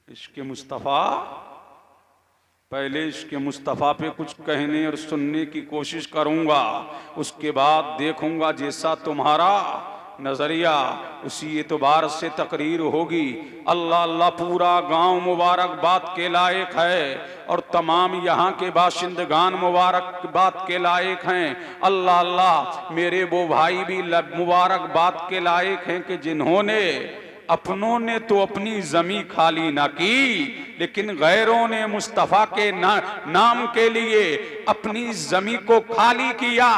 इश्क़ मुस्तफ़ा, पहले इश्क़ मुस्तफ़ा पे कुछ कहने और सुनने की कोशिश करूँगा, उसके बाद देखूँगा जैसा तुम्हारा नज़रिया उसी एतबार से तकरीर होगी। अल्लाह अल्लाह पूरा गांव मुबारकबाद के लायक है और तमाम यहाँ के बाशिंदगान मुबारकबाद के लायक हैं। अल्लाह अल्लाह मेरे वो भाई भी मुबारकबाद के लायक हैं कि जिन्होंने अपनों ने तो अपनी जमी खाली ना की, लेकिन गैरों ने मुस्तफ़ा के नाम के लिए अपनी जमी को खाली किया।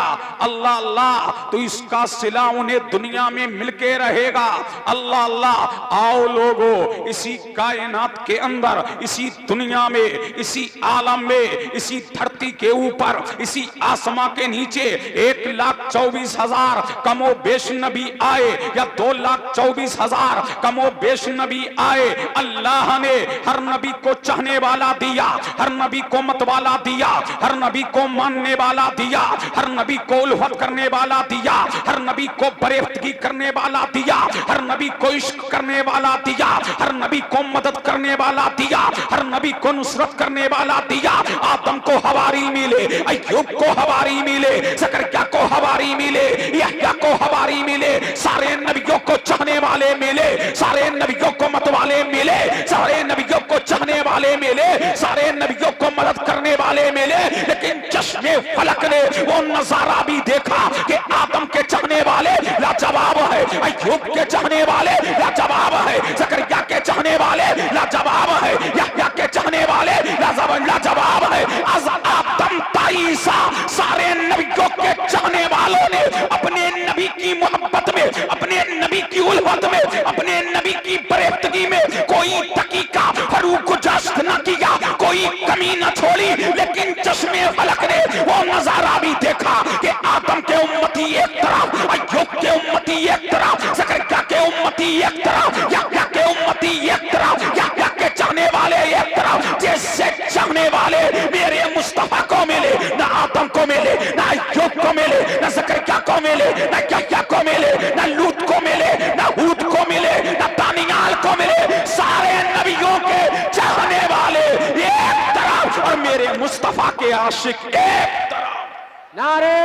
अल्लाह अल्लाह तो इसका सिला उन्हें दुनिया में मिलके रहेगा। अल्लाह अल्लाह आओ लोगो, इसी कायनात के अंदर, इसी दुनिया में, इसी आलम में, इसी धरती के ऊपर, इसी आसमां के नीचे 1,24,000 कमो बेश नबी आए या 2,24,000 कमो बेश नबी आए। अल्लाह ने हर नबी को चाहने वाला दिया, हर नबी को मत वाला दिया, हर नबी को मानने वाला दिया, हर नबी को उल्फत करने वाला दिया, हर नबी को बरेफ्तगी करने वाला दिया, हर नबी को इश्क करने वाला दिया, हर नबी को मदद करने वाला दिया, हर नबी को नुसरत करने वाला दिया। आदम को हवारी मिले, अय्यूब को हवारी मिले, ज़करिया को हवारी मिले, यहया को हवारी मिले, सारे नबियों को चाहने वाले मिले, सारे नबियों को मत वाले मिले, सारे नबियों को चाहने वाले मिले, सारे नबियों को मदद करने वाले मिले। लेकिन चश्मे फलक ने वो नजारा भी देखा कि आदम के चाहने वाले लाजवाब है, अय्यूब के चाहने वाले लाजवाब है, ज़करिया के चाहने वाले लाजवाब है, यहया के चाहने वाले लाजवाब है। आदम ताईसा सारे नबियों के चाहने वालों ने अपने नबी की मोहब्बत में, अपने नबी की उल्फत में, अपने नबी की बरेफ्तगी में कोई दकीका फरूक जश्त न किया, कोई कमी न छोड़ी। लेकिन चश्मे फलक ने वो नजारा भी देखा कि आदम के उम्मती एक तरफ, अय्यूब के उम्मती एक तरफ, ज़करिया के उम्मती एक तरफ, यहया के उम्मती एक तरफ, यहया के चाहने वाले एक तरफ। जैसे चाहने वाले मेरे मुस्तफा को मिले, ना आदम को मिले, ना अय्यूब को मिले, ना ज़करिया को मिले, ना यहया को मिले, ना लूत को मिले, ना हूद को मिले, ना दानियाल को मिले। सारे नबियों के चाहने वाले एक तरफ और मेरे मुस्तफा के आशिक एक तरफ। नारे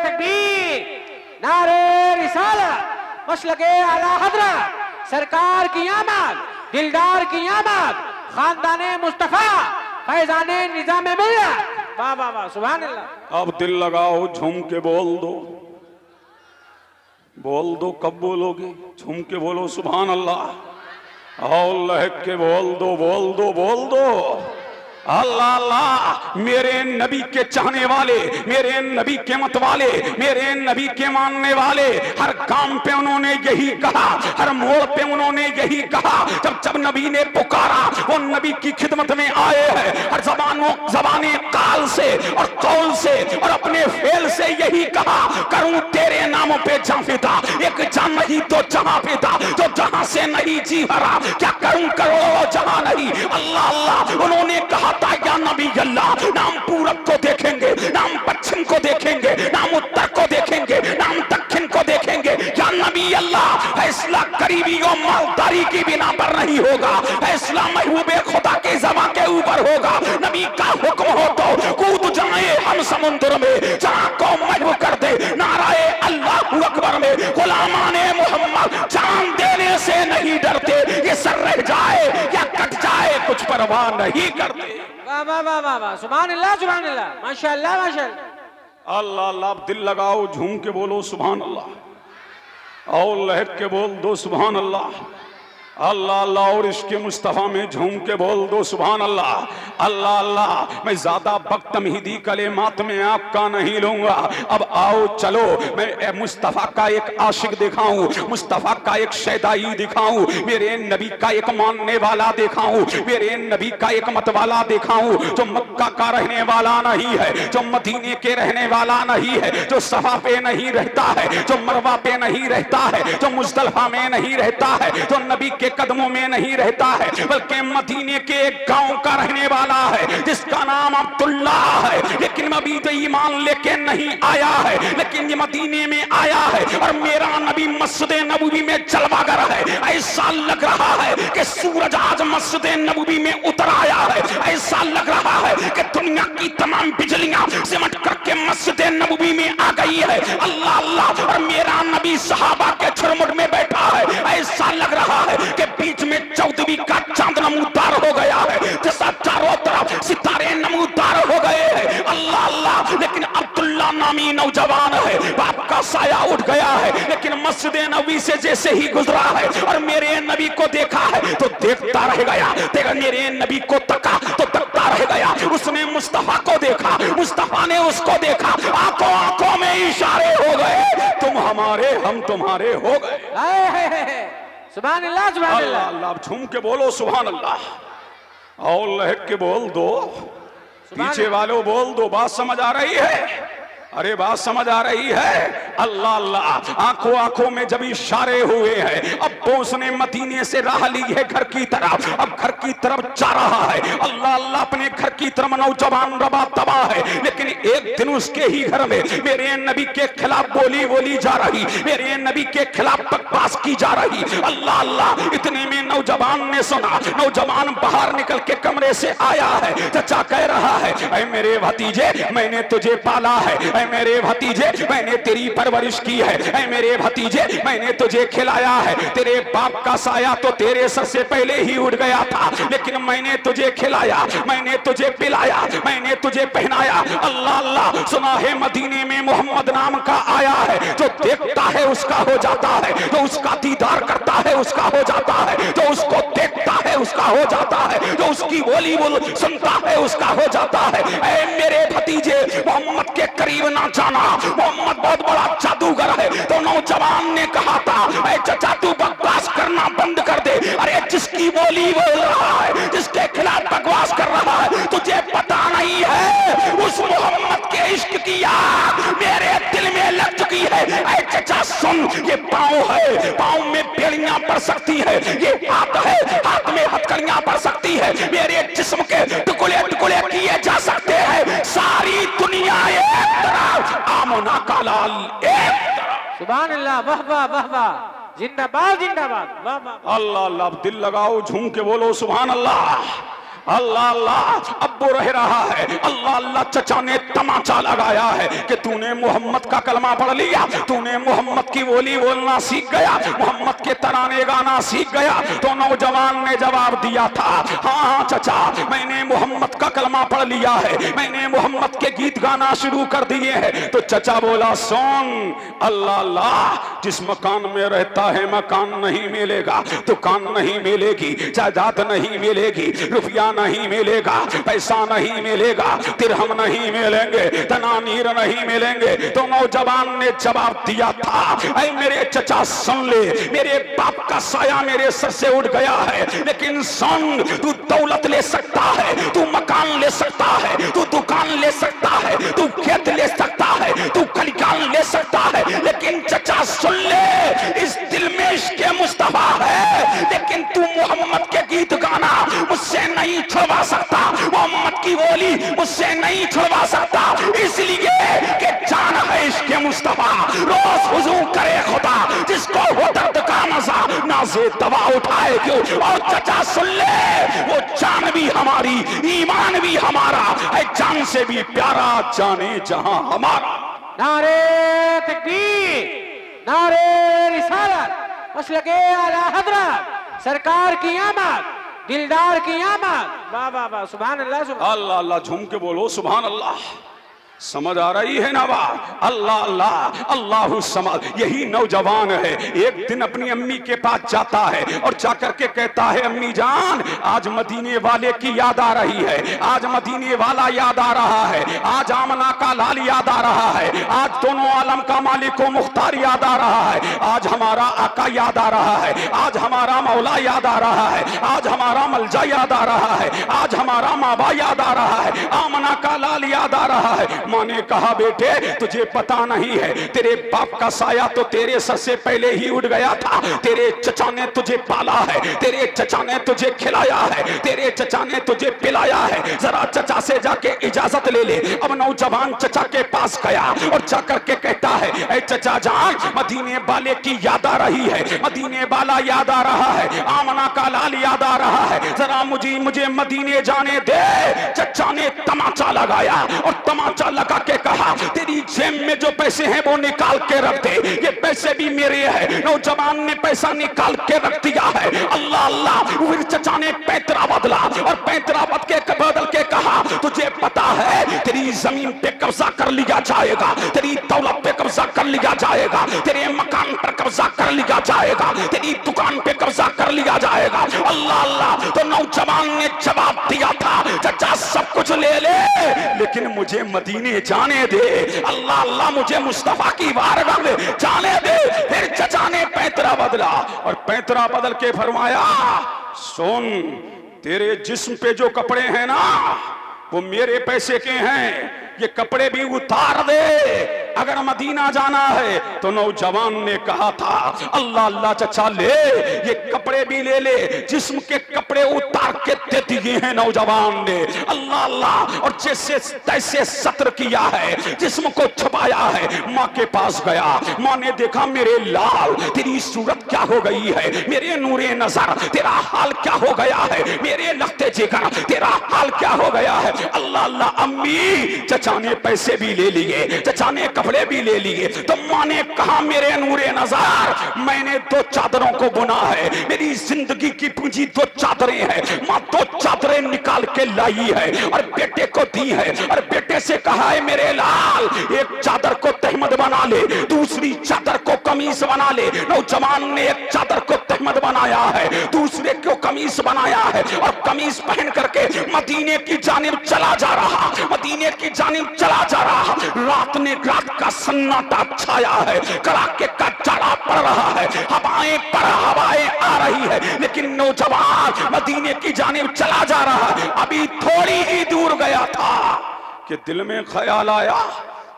तकबीर, नारे रिसालत, मसलके आला हज़रत सरकार की आमद, दिलदार की आमद, खानदाने मुस्तफा, फैजाने निजाम मिल्लत। वाह वाह वाह, सुभान अल्लाह। अब दिल लगाओ, झूम के बोल दो, बोल दो। कब बोलोगे? झूम के बोलो सुभान अल्लाह, और लहक के बोल दो, बोल दो, बोल दो। अल्लाह अल्लाह मेरे नबी के चाहने वाले, मेरे नबी के मत वाले, मेरे नबी के मानने वाले, हर काम पे उन्होंने यही कहा, हर मोड़ पे उन्होंने यही कहा। जब जब नबी ने पुकारा वो नबी की खिदमत में आए हैं, हर जबाने काल से और कौल से और अपने फेल से यही कहा, करूं तेरे नामों पे जान फिदा, एक जान नहीं तो जहां फिदा, जो जहां से नहीं जी भरा, क्या करूं करोड़ों जहां नहीं। अल्लाह अल्लाह उन्होंने कहा या नबी अल्लाह, नाम पूरब को देखेंगे, नाम पश्चिम को देखेंगे, नाम उत्तर को देखेंगे, नाम दक्षिण को देखेंगे। या नबी अल्लाह फैसला करीबी और मालदारी की बिना पर नहीं होगा, फैसला महबूबे खुदा के ज़बां के ऊपर होगा। नबी का हुक्म हो तो कूद जाए हम समुद्र में, जहां को महबूब कर दे नाराए अल्लाहू अकबर में। गुलामाने मोहम्मद जान देने से नहीं डरते, ये सर रह जाए या कट जाए कुछ परवाह नहीं करते। वाह वाह वाह वाह वाह, सुभान अल्लाह, सुभान अल्लाह, माशाअल्लाह माशाअल्लाह। अल्लाह अल्लाह, दिल लगाओ, झूम के बोलो सुभान अल्लाह, और लहक के बोल दो सुभान अल्लाह। अल्लाह अल्लाह और इसके मुस्तफ़ा में झूम के बोल दो सुभान अल्लाह। अल्लाह अल्लाह मैं ज्यादा वक्त तमहीदी कलेमात में आपका नहीं लूंगा। अब आओ चलो मैं मुस्तफ़ा का एक आशिक दिखाऊं, मुस्तफ़ा का एक शैदाई दिखाऊं, मेरे नबी का एक मानने वाला दिखाऊं, मेरे नबी का एक मतवाला दिखाऊं, जो मक्का का रहने वाला नहीं है, जो मदीने के रहने वाला नहीं है, जो सफा पे नहीं रहता है, जो मरवा पे नहीं रहता है, जो मुज़दलिफा में नहीं रहता है, जो नबी के कदमों में नहीं रहता है, बल्कि मदीने के एक गांव का रहने वाला है जिसका नाम अब्दुल्ला है। लेकिन अभी तो ईमान लेके नहीं आया है, लेकिन ये मदीने में आया है और मेरा नबी मस्जिद नबवी में जलवागर है। ऐसा लग रहा है कि सूरज आज मस्जिद नबवी में उतर आया है। ऐसा लग रहा है कि दुनिया की तमाम बिजलियां सिमट करके मस्जिद नबवी में आ गई है। अल्लाह अल्लाह, और मेरा नबी सहाबा के झुरमुट में बैठा है। ऐसा लग रहा है कि बीच में चौदहवीं का चांद नमूदार हो गया है, जैसा चारों तरफ सितारे नमूदार हो गए हैं। अल्लाह अल्लाह, लेकिन अब्दुल्ला नामी नौजवान है, बाप का साया उठ गया है, लेकिन मस्जिद नबी से जैसे ही गुजरा है और मेरे नबी को देखा है तो देखता रह गया। देखा मेरे नबी को तका तो तकता रह गया। उसने मुस्तफा को देखा, मुस्तफा ने उसको देखा, आंखों आंखों में इशारे हो गए, तुम हमारे हम तुम्हारे हो गए। सुभान अल्लाह, सुभान अल्लाह। अल्लाह झूम के बोलो सुभान अल्लाह, और लहक के बोल दो, पीछे वालों बोल दो। बात समझ आ रही है? अरे बात समझ आ रही है? अल्लाह अल्लाह, आंखों आंखों में जब इशारे हुए हैं, अब बोस ने मदीने से राह ली है घर की तरफ, अब घर की तरफ जा रहा है। अल्लाह अल्लाह, अपने घर की तरफ नौजवान रबा तबा है, लेकिन एक दिन उसके ही घर में मेरे नबी के खिलाफ बोली बोली जा रही, मेरे नबी के खिलाफ बकवास की जा रही। अल्लाह अल्लाह, इतने में नौजवान ने सुना, नौजवान बाहर निकल के कमरे से आया है। चचा कह रहा है, ऐ मेरे भतीजे मैंने तुझे पाला है, ऐ मेरे भतीजे मैंने तेरी परवरिश की है, ऐ मेरे भतीजे मैंने तुझे खिलाया है। तेरे बाप का साया तो तेरे सर से पहले ही उड़ गया था, लेकिन मैंने तुझे खिलाया, मैंने तुझे पिलाया, मैंने तुझे पहनाया। अल्लाह अल्लाह, सुना है मदीने में मोहम्मद नाम का आया है, जो देखता है उसका हो जाता है, जो उसका दीदार करता है उसका हो जाता है, जो उसको देखता है उसका हो जाता है, जो उसकी बोली बोल सुनता है उसका हो जाता है। ऐ मेरे भतीजे मोहम्मद के करीब ना जाना, मोहम्मद बहुत बड़ा जादूगर है। तो नौजवान ने कहा था, ऐ चचा तू बकवास करना बंद कर दे। अरे जिसकी बोली बोल रहा है, जिसके खिलाफ बकवास कर रहा है, तुझे पता नहीं है उस मोहम्मद के इश्क की आग मेरे दिल में लग चुकी है। ऐ चचा सुन, ये पाँव है, पाँव में बेड़ियां पड़ सकती है, ये हाथ है, हाथ में हथकड़ियां पड़ सकती है, मेरे जिस्म के टुकड़े टुकड़े किए जा सकते हैं। सारी दुनिया एक तरफ, आमना का लाल एक तरफ। सुभान अल्लाह, वाह वाह वाह वाह, जिंदाबाद जिंदाबाद, वाह वाह। अल्लाह अल्लाह, दिल लगाओ, झूम के बोलो सुभान अल्लाह। अल्लाह अल्लाह, अब वो रह रहा है। अल्लाह अल्लाह, चचा ने तमाचा लगाया है कि तूने मोहम्मद का कलमा पढ़ लिया, तूने मोहम्मद की बोली बोलना सीख गया, मोहम्मद के तराने गाना सीख गया। तो नौजवान ने जवाब दिया था, हाँ हाँ चचा, मैंने मोहम्मद का कलमा पढ़ लिया है, मैंने मोहम्मद के गीत गाना शुरू कर दिए हैं। तो चचा बोला, सुन अल्लाह अल्लाह, जिस मकान में रहता है मकान नहीं मिलेगा, दुकान नहीं मिलेगी, जायदाद नहीं मिलेगी, रुपया नहीं मिलेगा, पैसा नहीं मिलेगा, तिरहम नहीं मिलेंगे, दनानीर नहीं मिलेंगे। तो नौजवान ने जवाब दिया था, ऐ मेरे चचा सुन ले, मेरे बाप का साया मेरे सर से उठ गया है, लेकिन सुन, तू दौलत ले सकता है, तू मकान ले सकता है, तू दुकान ले सकता है, तू खेत ले सकता है, तू खलिकान ले सकता है, लेकिन चचा सुन ले, इस दिल में इश्क़ मुस्तफा है, लेकिन तू मोहम्मद के गीत गाना मुझसे नहीं छुड़वा सकता, मोहम्मद की बोली मुझसे नहीं छुड़वा सकता, इसलिए कि जान है इश्क़ मुस्तफा, रोज हुजू करे खुदा, जिसको हो दर्द का मजा नाज़े दवा उठाए क्यों। और चचा सुन ले, वो जान भी हमारी, ईमान भी हमारा है, जान से भी प्यारा जाने जहां हमारा। नारे तकबीर, नारे रिसालत, मसलके आला हज़रत, सरकार की आमद, दिलदार की आमद, वाह वाह वाह, सुभान अल्लाह, सुभान अल्लाह अल्लाह, झूम के बोलो सुभान अल्लाह। समझ आ रही है ना बात? अल्लाह अल्लाह, अल्लाहु समद। यही नौजवान है, एक दिन अपनी अम्मी के पास जाता है और जाकर के कहता है, अम्मी जान आज मदीने वाले की याद आ रही है, आज मदीने वाला याद आ रहा है, आज आमना का लाल याद आ रहा है, आज दोनों आलम का मालिक व मुख्तार याद आ रहा है, आज हमारा आका याद आ रहा है, आज हमारा मौला याद आ रहा है, आज हमारा मलजा याद आ रहा है, आज हमारा माबा याद आ रहा है, आमना का लाल याद आ रहा है। माँ ने कहा बेटे तुझे पता नहीं है, तेरे बाप का साया तो तेरे सर से पहले ही उड़ गया था। तेरे चचा ने तुझे पाला है, तेरे चचा ने तुझे खिलाया है, तेरे चचा ने तुझे पिलाया है, जरा चचा से जाके इजाजत ले ले। अब नौजवान चचा के पास गया और जाकर के कहता है ऐ चचा जान, मदीने वाले की याद आ रही है, मदीने वाला याद आ रहा है, आमना का लाल याद आ रहा है, जरा मुझे मदीने जाने दे। चचा ने तमाचा लगाया और तमाचा लगा के कहा तेरी जेब में जो पैसे हैं वो निकाल के रख दे, ये पैसे भी मेरे हैं। नौजवान ने पैसा निकाल के रख दिया है। अल्लाह अल्लाह, फिर चचा ने पैतरा बदला और पैतरा बदल के कहा तुझे पता है तेरी जमीन पे कब्जा कर लिया जाएगा, तेरी दौलत पे कब्जा कर लिया जाएगा, तेरे मकान पर कब्जा कर लिया जाएगा, तेरी दुकान पे कब्जा कर लिया जाएगा। अल्लाह अल्लाह, तो नौजवान ने जवाब दिया था चचा सब कुछ ले ले लेकिन मुझे मदीने जाने दे। अल्लाह अल्लाह, मुझे मुस्तफा की बारगाह में जाने दे। फिर चचा ने पैतरा बदला और पैतरा बदल के फरमाया सुन, तेरे जिस्म पे जो कपड़े हैं ना वो मेरे पैसे के हैं, ये कपड़े भी उतार दे अगर मदीना जाना है। तो नौजवान ने कहा था अल्लाह अल्लाह चचा ले, ये कपड़े भी ले ले। जिस्म के कपड़े उतार के दे दिए हैं नौजवान ने। अल्लाह अल्लाह, और जैसे तैसे सत्र किया है, जिस्म को छुपाया है। माँ के पास गया, माँ ने देखा मेरे लाल तेरी सूरत क्या हो गई है, मेरे नूरे नजर तेरा हाल क्या हो गया है, मेरे लगते जिगर तेरा हाल क्या हो गया है। अल्लाह अल्लाह, अम्मी चचा ने पैसे भी ले लिए, चचा ने कपड़े भी ले लिए। तो माँ ने कहा मेरे नूरे नज़र, मैंने 2 चादरों को बुना है, मेरी जिंदगी की पूंजी 2 चादरें हैं। माँ 2 चादरें निकाल के लाई है और बेटे को दी है और बेटे से कहा है मेरे लाल एक चादर को तहमद बना ले, दूसरी चादर को कमीज बना ले। नौजवान ने एक चादर को तहमद बनाया है, दूसरे को कमीज बनाया है और कमीज पहन करके मदीने की जानिब चला जा रहा, मदीने की जानिब चला जा रहा। रात का सन्नाटा छाया है, कड़ाके का जाड़ा पड़ रहा है, हवाएं आ रही है, लेकिन नौजवान मदीने की जानिब चला जा रहा है। अभी थोड़ी ही दूर गया था कि दिल में ख्याल आया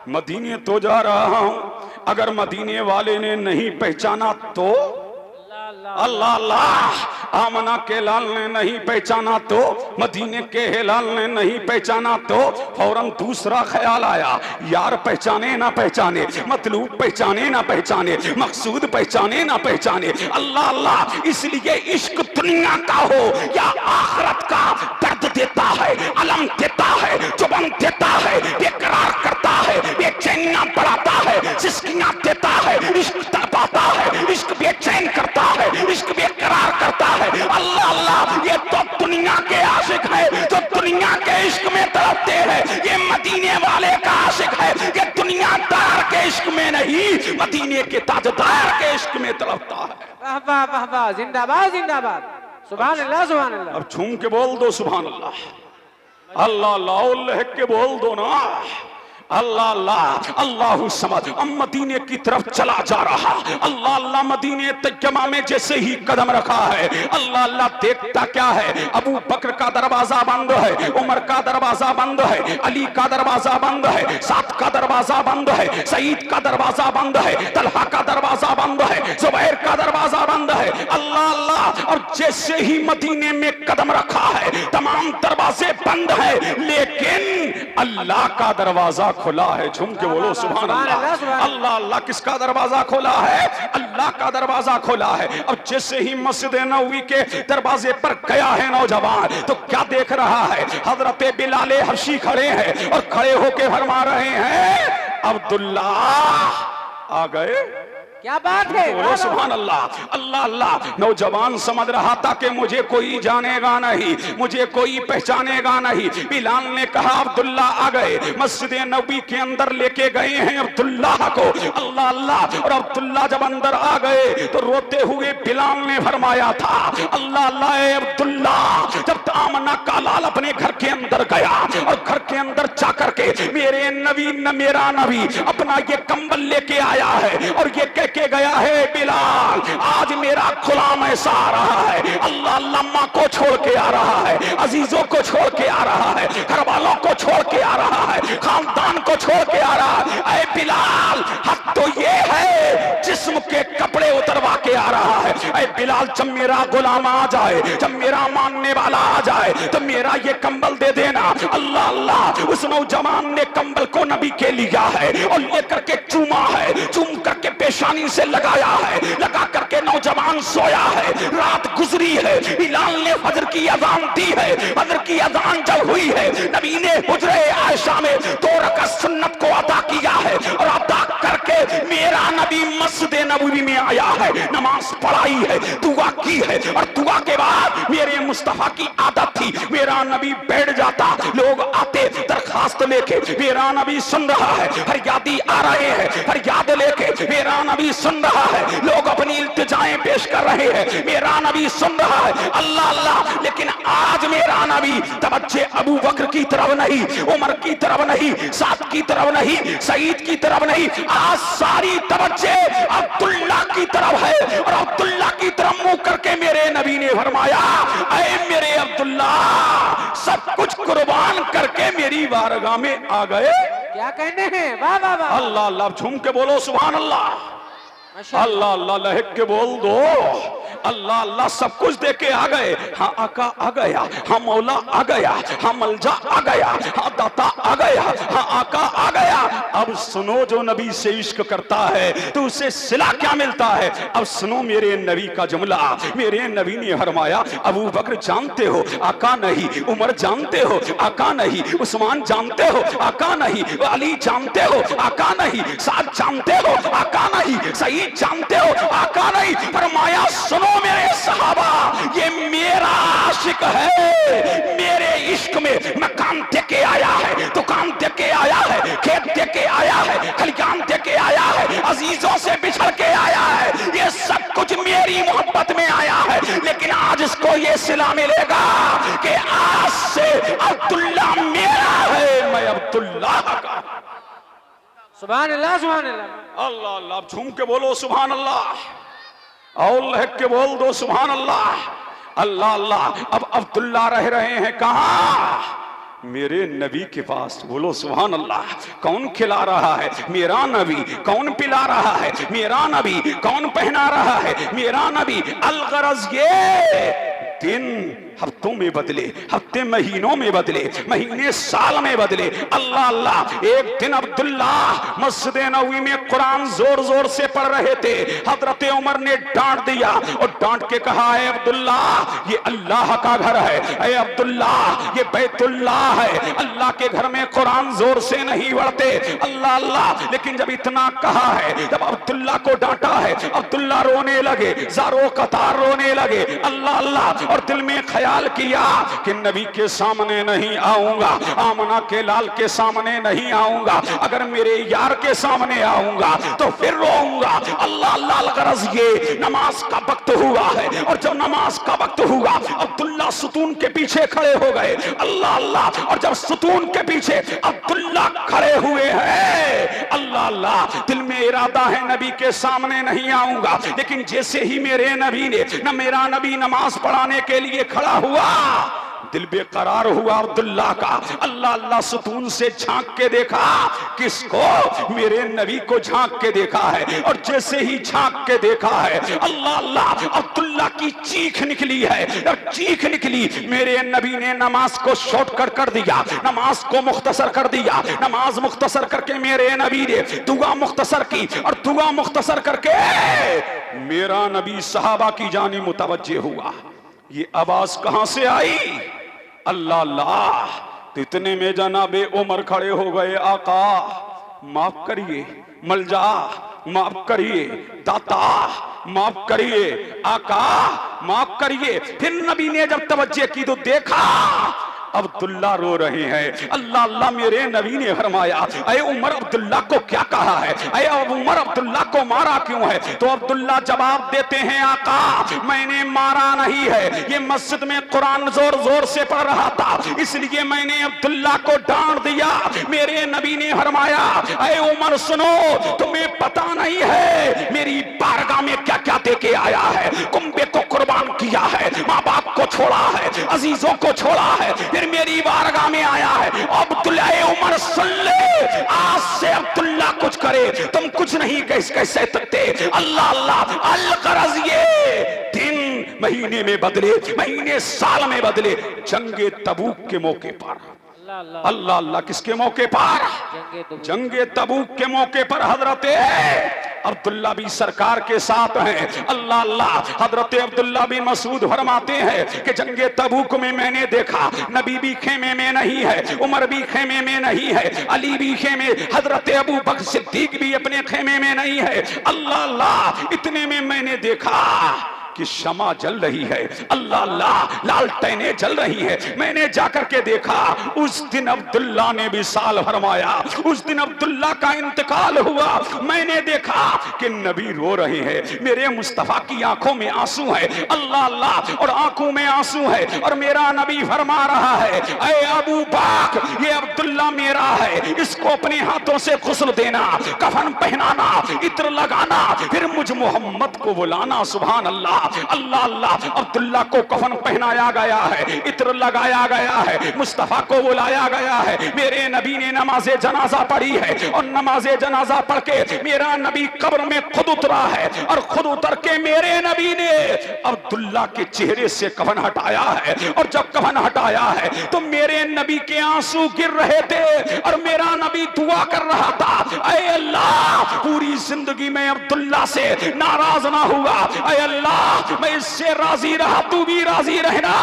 मदीने तो जा रहा हूं, अगर मदीने वाले ने नहीं पहचाना तो अल्लाह अल्लाह, आमना के लाल ने नहीं पहचाना तो, मदीने के हिलाल ने नहीं पहचाना तो फौरन दूसरा ख्याल आया यार पहचाने ना पहचाने, मतलूब पहचाने ना पहचाने, मकसूद पहचाने ना पहचाने। अल्लाह अल्लाह, इसलिए इश्क दुनिया का हो या आखिरत का दर्द देता है, अलम देता है, जुबान देता है, बेकरार करता है, बेचैनियां बढ़ाता है, सिस्कियां देता है, इश्क तड़पाता है, इश्क बेचैन करता है, इश्क बेकरार करता है। अल्लाह अल्लाह, ये तो दुनिया के आशिक है जो दुनिया के इश्क में तड़पते हैं, ये मदीने वाले का आशिक है, ये दुनियादार के इश्क में नहीं, मदीने के ताजदार के इश्क में तड़पता है। वाह वाह वाह वाह, जिंदाबाद जिंदाबाद, सुभान अल्लाह सुभान अल्लाह। अब झूम के बोल दो सुभान अल्लाह, अल्लाह अल्लाह लहक के बोल दो ना अल्लाह अल्लाह। अल्लाहु समद। अब मदीने की तरफ चला जा रहा, अल्लाह अल्लाह, मदीने तय्यबा में जैसे ही कदम रखा है, अल्लाह अल्लाह, देखता क्या है, अबू बकर का दरवाजा बंद है, उमर का दरवाजा बंद है, अली का दरवाजा बंद है, साद का दरवाजा बंद है, सईद का दरवाजा बंद है, तलहा का दरवाजा बंद है, जुबैर का दरवाजा बंद है। अल्लाह अल्लाह, और जैसे ही मदीने में कदम रखा है तमाम दरवाजे बंद है, लेकिन अल्लाह का दरवाजा खुला है। झूम के बोलो सुभान अल्लाह। अल्लाह अल्लाह, किसका दरवाजा खोला है? अल्लाह का दरवाजा खोला है। अब जैसे ही मस्जिद नबवी के दरवाजे पर गया है नौजवान, तो क्या देख रहा है? हजरत बिलाल हबशी खड़े हैं और खड़े होके फरमा रहे हैं अब्दुल्ला आ गए। क्या बात है, बोलो सुभान अल्लाह। अल्लाह अल्लाह, नौजवान समझ रहा था कि मुझे कोई जानेगा नहीं, मुझे कोई पहचानेगा नहीं। बिलाल ने कहा अब्दुल्ला आ गए। मस्जिद नबी के अंदर लेके गए हैं अब्दुल्ला को। अल्लाह अल्लाह, और अब्दुल्ला जब अंदर आ गए तो रोते हुए बिलाल ने फरमाया था अल्लाह अल्लाह, अब्दुल्ला जब आमना का लाल अपने घर के अंदर गया और घर के अंदर जाकर के मेरे नबी न मेरा नबी अपना ये कंबल लेके आया है और ये कह के गया है, बिलाल आज मेरा गुलाम ऐसा आ रहा है, अल्लाह लम्मा को छोड़ के आ रहा है, अजीजों को छोड़ के आ रहा है, घर वालों को छोड़ के आ रहा है, खानदान को छोड़ के आ रहा है। ऐ बिलाल, हक तो ये है जिस्म के कपड़े उतरवा के आ रहा है। ऐ बिलाल, जब मेरा गुलाम आ जाए, जब मेरा मानने वाला आ जाए तो मेरा ये कंबल दे देना। अल्लाह अल्लाह, उस नौजवान ने कंबल को नबी के लिया है और लेकर के चूमा है, चूम करके पेशानी से लगाया है, लगा करके नौजवान सोया है। रात गुजरी है, बिलाल ने फजर की अजान दी है। फजर की अजान जब हुई है, नबी ने हुजरे आयशा में 2 रकात सुन्नत को अदा किया है और अदा करके मेरा नबी मस्जिद नबवी में आया है, नमाज पढ़ाई है, दुआ की है और दुआ के बाद मेरे मुस्तफा की आदत थी, मेरा नबी बैठ जाता, लोग आते दरखास्त लेके, मेरा नबी सुन रहा है, फरियादी आ रहे हैं फरियाद लेके, मेरा नबी सुन रहा है, लोग अपनी इल्तिजाएं पेश कर रहे हैं, मेरा नबी सुन रहा है। अल्लाह अल्लाह, लेकिन आज मेरा नबी तवज्जे अबू बकर की तरफ नहीं, उमर की तरफ नहीं, साद की तरफ नहीं, सईद की तरफ नहीं, आज सारी तवज्जे अब्दुल्ला की तरफ है और अब्दुल्ला की तरफ मुंह करके मेरे नबी ने फरमाया, ऐ मेरे अब्दुल्ला, सब कुछ कुर्बान करके मेरी बारगाह में आ गए। क्या कहने हैं, वाह वाह वाह। अल्लाह अल्लाह, झूम के बोलो सुभान अल्लाह, अल्लाह अल्लाह लहक के बोल दो, अल्लाह अल्लाह, सब कुछ दे के आ गए। हाँ आका आ गया, हाँ मौला आ गया, हाँ मलजा आ गया, हाँ दाता आ गया, हाँ आका आ गया। अब सुनो, जो नबी से इश्क करता है तो उसे सिला क्या मिलता है। अब सुनो मेरे नबी का जुमला, मेरे नबी ने फरमाया, अबू बकर जानते हो आका नहीं, उमर जानते हो आका नहीं, उस्मान जानते हो आका नहीं, अली जानते हो आका नहीं, साद जानते हो आका नहीं, सईद जानते हो आका नहीं। फरमाया, सुनो मेरे सहाबा, ये मेरा आशिक है, मेरे इश्क में मकान दे के आया है, दुकान दे के आया है, खेत दे के आया है, खलियान दे के आया है, अजीजों से बिछड़ के आया है, ये सब कुछ मेरी मोहब्बत में आया है। लेकिन आज इसको ये सिला मिलेगा कि आज से अब्दुल्ला मेरा है, मैं अब्दुल्ला का। सुभान अल्लाह, सुभान अल्लाह, अल्लाह अल्लाह, झूम के बोलो सुभान अल्लाह और लहक के बोल दो सुभान अल्लाह, अल्लाह अल्लाह। अब अब्दुल्ला रह रहे हैं कहां? मेरे नबी के पास। बोलो सुभान अल्लाह। कौन खिला रहा है? मेरा नबी। कौन पिला रहा है? मेरा नबी। कौन पहना रहा है? मेरा नबी। अलगरज ये दिन हफ्तों में बदले, हफ्ते महीनों में बदले, महीने साल में बदले। अल्लाह अल्लाह, एक दिन अब्दुल्ला मस्जिद नबवी में कुरान जोर जोर से पढ़ रहे थे। हजरत उमर ने डांट दिया और डांट के कहा, है अब्दुल्ला, ये अल्लाह का घर है, है अब्दुल्ला, ये बैतुल्लाह है, अल्लाह के घर में कुरान जोर से नहीं पढ़ते। अल्लाह अल्लाह, लेकिन जब इतना कहा है, जब अब्दुल्ला को डांटा है, अब्दुल्ला रोने लगे, ज़ारो कतार रोने लगे। अल्लाह अल्लाह, और दिल में ख्याल किया कि नबी के सामने नहीं आऊंगा, आमना के लाल के सामने नहीं आऊंगा, अगर मेरे यार के सामने आऊंगा तो फिर रोऊंगा। अल्लाह अल्लाह, गरज ये नमाज का वक्त हुआ है और जब नमाज का वक्त हुआ, अब्दुल्ला सुतून के पीछे खड़े हो गए। अल्लाह अल्लाह, और जब सुतून के पीछे अब्दुल्ला खड़े हुए हैं, अल्लाह अल्लाह, दिल में इरादा है नबी के सामने नहीं आऊंगा, लेकिन जैसे ही मेरे नबी ने, न मेरा नबी नमाज पढ़ाने के लिए खड़ा हुआ, दिल बेकरार हुआ अब्दुल्ला का। अल्लाह अल्लाह, सुकून से झांक के देखा, किसको? मेरे नबी को झांक के देखा है। और जैसे ही झांक के देखा है, अल्लाह अल्लाह, अब्दुल्ला की चीख निकली है। और चीख निकली, मेरे नबी ने नमाज को शॉर्टकट कर दिया, नमाज को मुख्तसर कर दिया। नमाज मुख्तसर करके मेरे नबी ने दुआ मुख्तसर की, और दुआ मुख्तसर करके मेरा नबी सहाबा की जानी मुतवज्जे हुआ। ये आवाज कहां से आई? अल्लाह अल्लाह, तो इतने में जनाबे उमर खड़े हो गए। आका माफ करिए, मलजा माफ करिए, दाता माफ करिए, आका माफ करिए। फिर नबी ने जब तवज्जे की तो देखा अब्दुल्ला रो रहे हैं। अल्लाह अल्लाह मेरे नबी ने फरमाया, अरे उमर अब्दुल्ला को क्या कहा है, अरे उमर अब्दुल्ला को मारा क्यों है? तो अब्दुल्ला जवाब देते हैं, आका मैंने मारा नहीं है, ये मस्जिद में कुरान जोर जोर से पढ़ रहा था इसलिए मैंने अब्दुल्ला को डांट दिया। मेरे नबी ने फरमाया, अरे उमर सुनो, तुम्हें पता नहीं है मेरी बारगाह में क्या क्या दे के आया है। कुंबे को कुर्बान किया है, माँ बाप को छोड़ा है, अजीजों को छोड़ा है, फिर मेरी बारगाह में आया है। अब्दुल्ला उमर सुन ले, आज से अब्दुल्ला कुछ करे तुम कुछ नहीं कह सकते। अल्लाह अल्लाह अल करज ये दिन महीने में बदले, महीने साल में बदले। जंगे तबूक के मौके पर, अल्लाह अल्लाह किसके मौके पर? जंगे तबूक के मौके पर हजरत अब्दुल्ला भी सरकार के साथ हैं। अल्लाह अल्लाह हजरत अब्दुल्ला बिन मसूद फरमाते हैं कि जंगे तबूक में मैंने देखा नबी भी खेमे में नहीं है, उमर भी खेमे में नहीं है, अली भी खेमे, हजरत अबू बकर सिद्दीक भी अपने खेमे में नहीं है। अल्लाह अल्लाह इतने में मैंने देखा कि शमा जल रही है, अल्लाह अल्लाह लालटेनें जल रही है। मैंने जाकर के देखा, उस दिन अब्दुल्ला ने विसाल फरमाया, उस दिन अब्दुल्ला का इंतकाल हुआ। मैंने देखा कि नबी रो रहे हैं, मेरे मुस्तफा की आंखों में आंसू है, अल्लाह अल्लाह, और आंखों में आंसू है, और मेरा नबी फरमा रहा है, ऐ अबू बकर ये अब्दुल्ला मेरा है, इसको अपने हाथों से गुस्ल देना, कफन पहनाना, इत्र लगाना, फिर मुझ मोहम्मद को बुलाना। सुभान अल्लाह, अल्लाह अल्लाह। अब्दुल्ला को कफन पहनाया गया है, इत्र लगाया गया है, मुस्तफा को बुलाया गया है। मेरे नबी ने नमाजे जनाजा पढ़ी है, और नमाजे जनाजा पढ़ के मेरा नबी कब्र में खुद उतरा है, और खुद उतर के मेरे नबी ने अब्दुल्ला के चेहरे से कफन हटाया है। और जब कफन हटाया है तो मेरे नबी के आंसू गिर रहे थे, और मेरा नबी दुआ कर रहा था, ऐ अल्लाह पूरी जिंदगी में अब्दुल्ला से नाराज ना हुआ, ऐ अल्लाह मैं इससे राजी रहा, तू भी राजी रहना।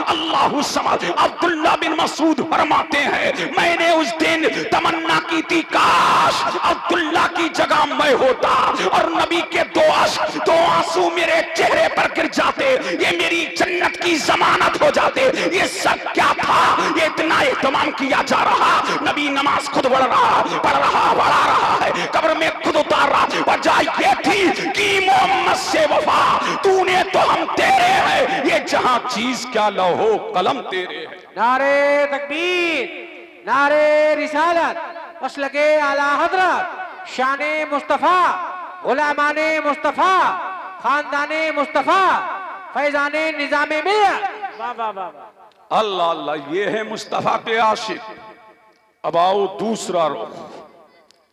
अल्लाह समद। अब्दुल्ला बिन मसूद फरमाते हैं, मैंने उस दिन तमन्ना की थी काश अब्दुल्ला की जगह मैं होता, और नबी के दो आंसू मेरे चेहरे पर गिर जाते, ये मेरी जन्नत की जमानत हो जाते। ये सब क्या था? ये इतना एहतमाम किया जा रहा, नबी नमाज खुद पढ़ रहा है, कब्र में खुद उतार रहा। वजह ये थी कि मोहम्मद से वफा, तूने तो हम तेरे हैं, ये जहां चीज क्या लौहो कलम तेरे है। नारे तकबीर, नारे रिसालत, मसलके आला हजरत, शाने मुस्तफा, गुलामाने मुस्तफा, खानदाने मुस्तफा, फैजाने निजामे मिल्लत। वाह वाह वाह। अल्लाह अल्लाह, ये है मुस्तफा के आशिक। अब आओ दूसरा रुख,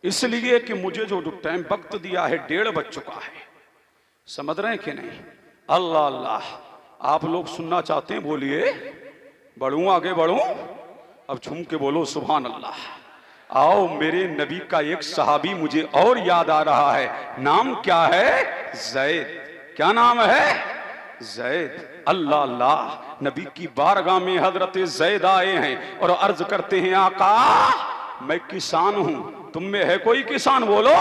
इसलिए कि मुझे जो टाइम वक्त दिया है 1:30 बज चुका है, समझ रहे हैं कि नहीं? अल्लाह अल्लाह, आप लोग सुनना चाहते हैं बोलिए, बढ़ूं आगे बढ़ूं? अब झूम के बोलो सुभान अल्लाह। आओ, मेरे नबी का एक सहाबी मुझे और याद आ रहा है, नाम क्या है? जैद। क्या नाम है? जैद। अल्लाह अल्लाह, नबी की बारगाह में हजरत जैद आए हैं और अर्ज करते हैं, आका मैं किसान हूं, तुम में है कोई किसान? बोलो।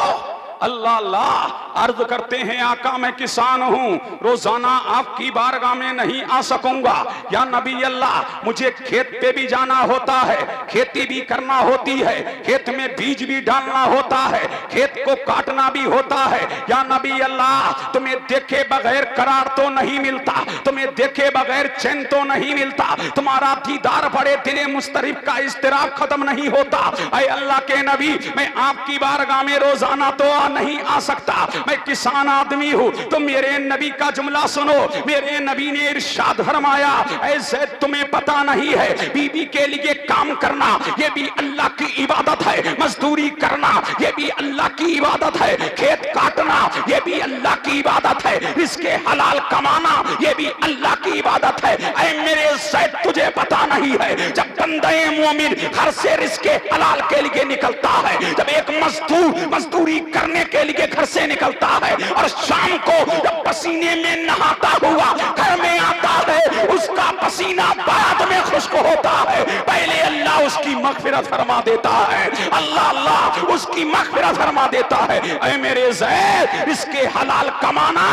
अल्लाह अल्लाह, अर्ज करते हैं, आका मैं किसान हूं, रोजाना आपकी बारगाह में नहीं आ सकूंगा। या नबी अल्लाह, मुझे खेत पे भी जाना होता है, खेती भी करना होती है, खेत में बीज भी डालना होता है, खेत को काटना भी होता है। या नबी अल्लाह, तुम्हें देखे बगैर करार तो नहीं मिलता, तुम्हें देखे बगैर चैन तो नहीं मिलता, तुम्हारा दीदार बड़े दिले मुस्तरिब का इस्तिराब खत्म नहीं होता। ऐ अल्लाह के नबी, मैं आपकी बारगाह में रोजाना तो नहीं आ सकता, मैं किसान आदमी हूं। तो मेरे नबी का जुमला सुनो, मेरे नबी ने इरशाद फरमाया, ऐसे तुम्हें पता नहीं है, बीबी के लिए काम करना ये भी अल्लाह की इबादत है, मजदूरी करना ये भी अल्लाह की इबादत है, खेत काटना ये भी अल्लाह की इबादत है, इसके हलाल कमाना ये भी अल्लाह की इबादत है। ऐ मेरे सैद, तुझे पता नहीं है, जब बंदे मोमिन घर से रिस्के हलाल के लिए निकलता है, जब एक मजदूर मजदूरी करने के लिए घर से निकलता है और शाम को जब पसीने में नहाता हुआ घर में आता है, उसका पसीना बाद में खुश्क होता है, पहले अल्लाह उसकी मगफिरत फरमा देता है, अल्लाह अल्लाह उसकी मगफिरत फरमा देता है। ऐ मेरे ज़ैद, इसके हलाल कमाना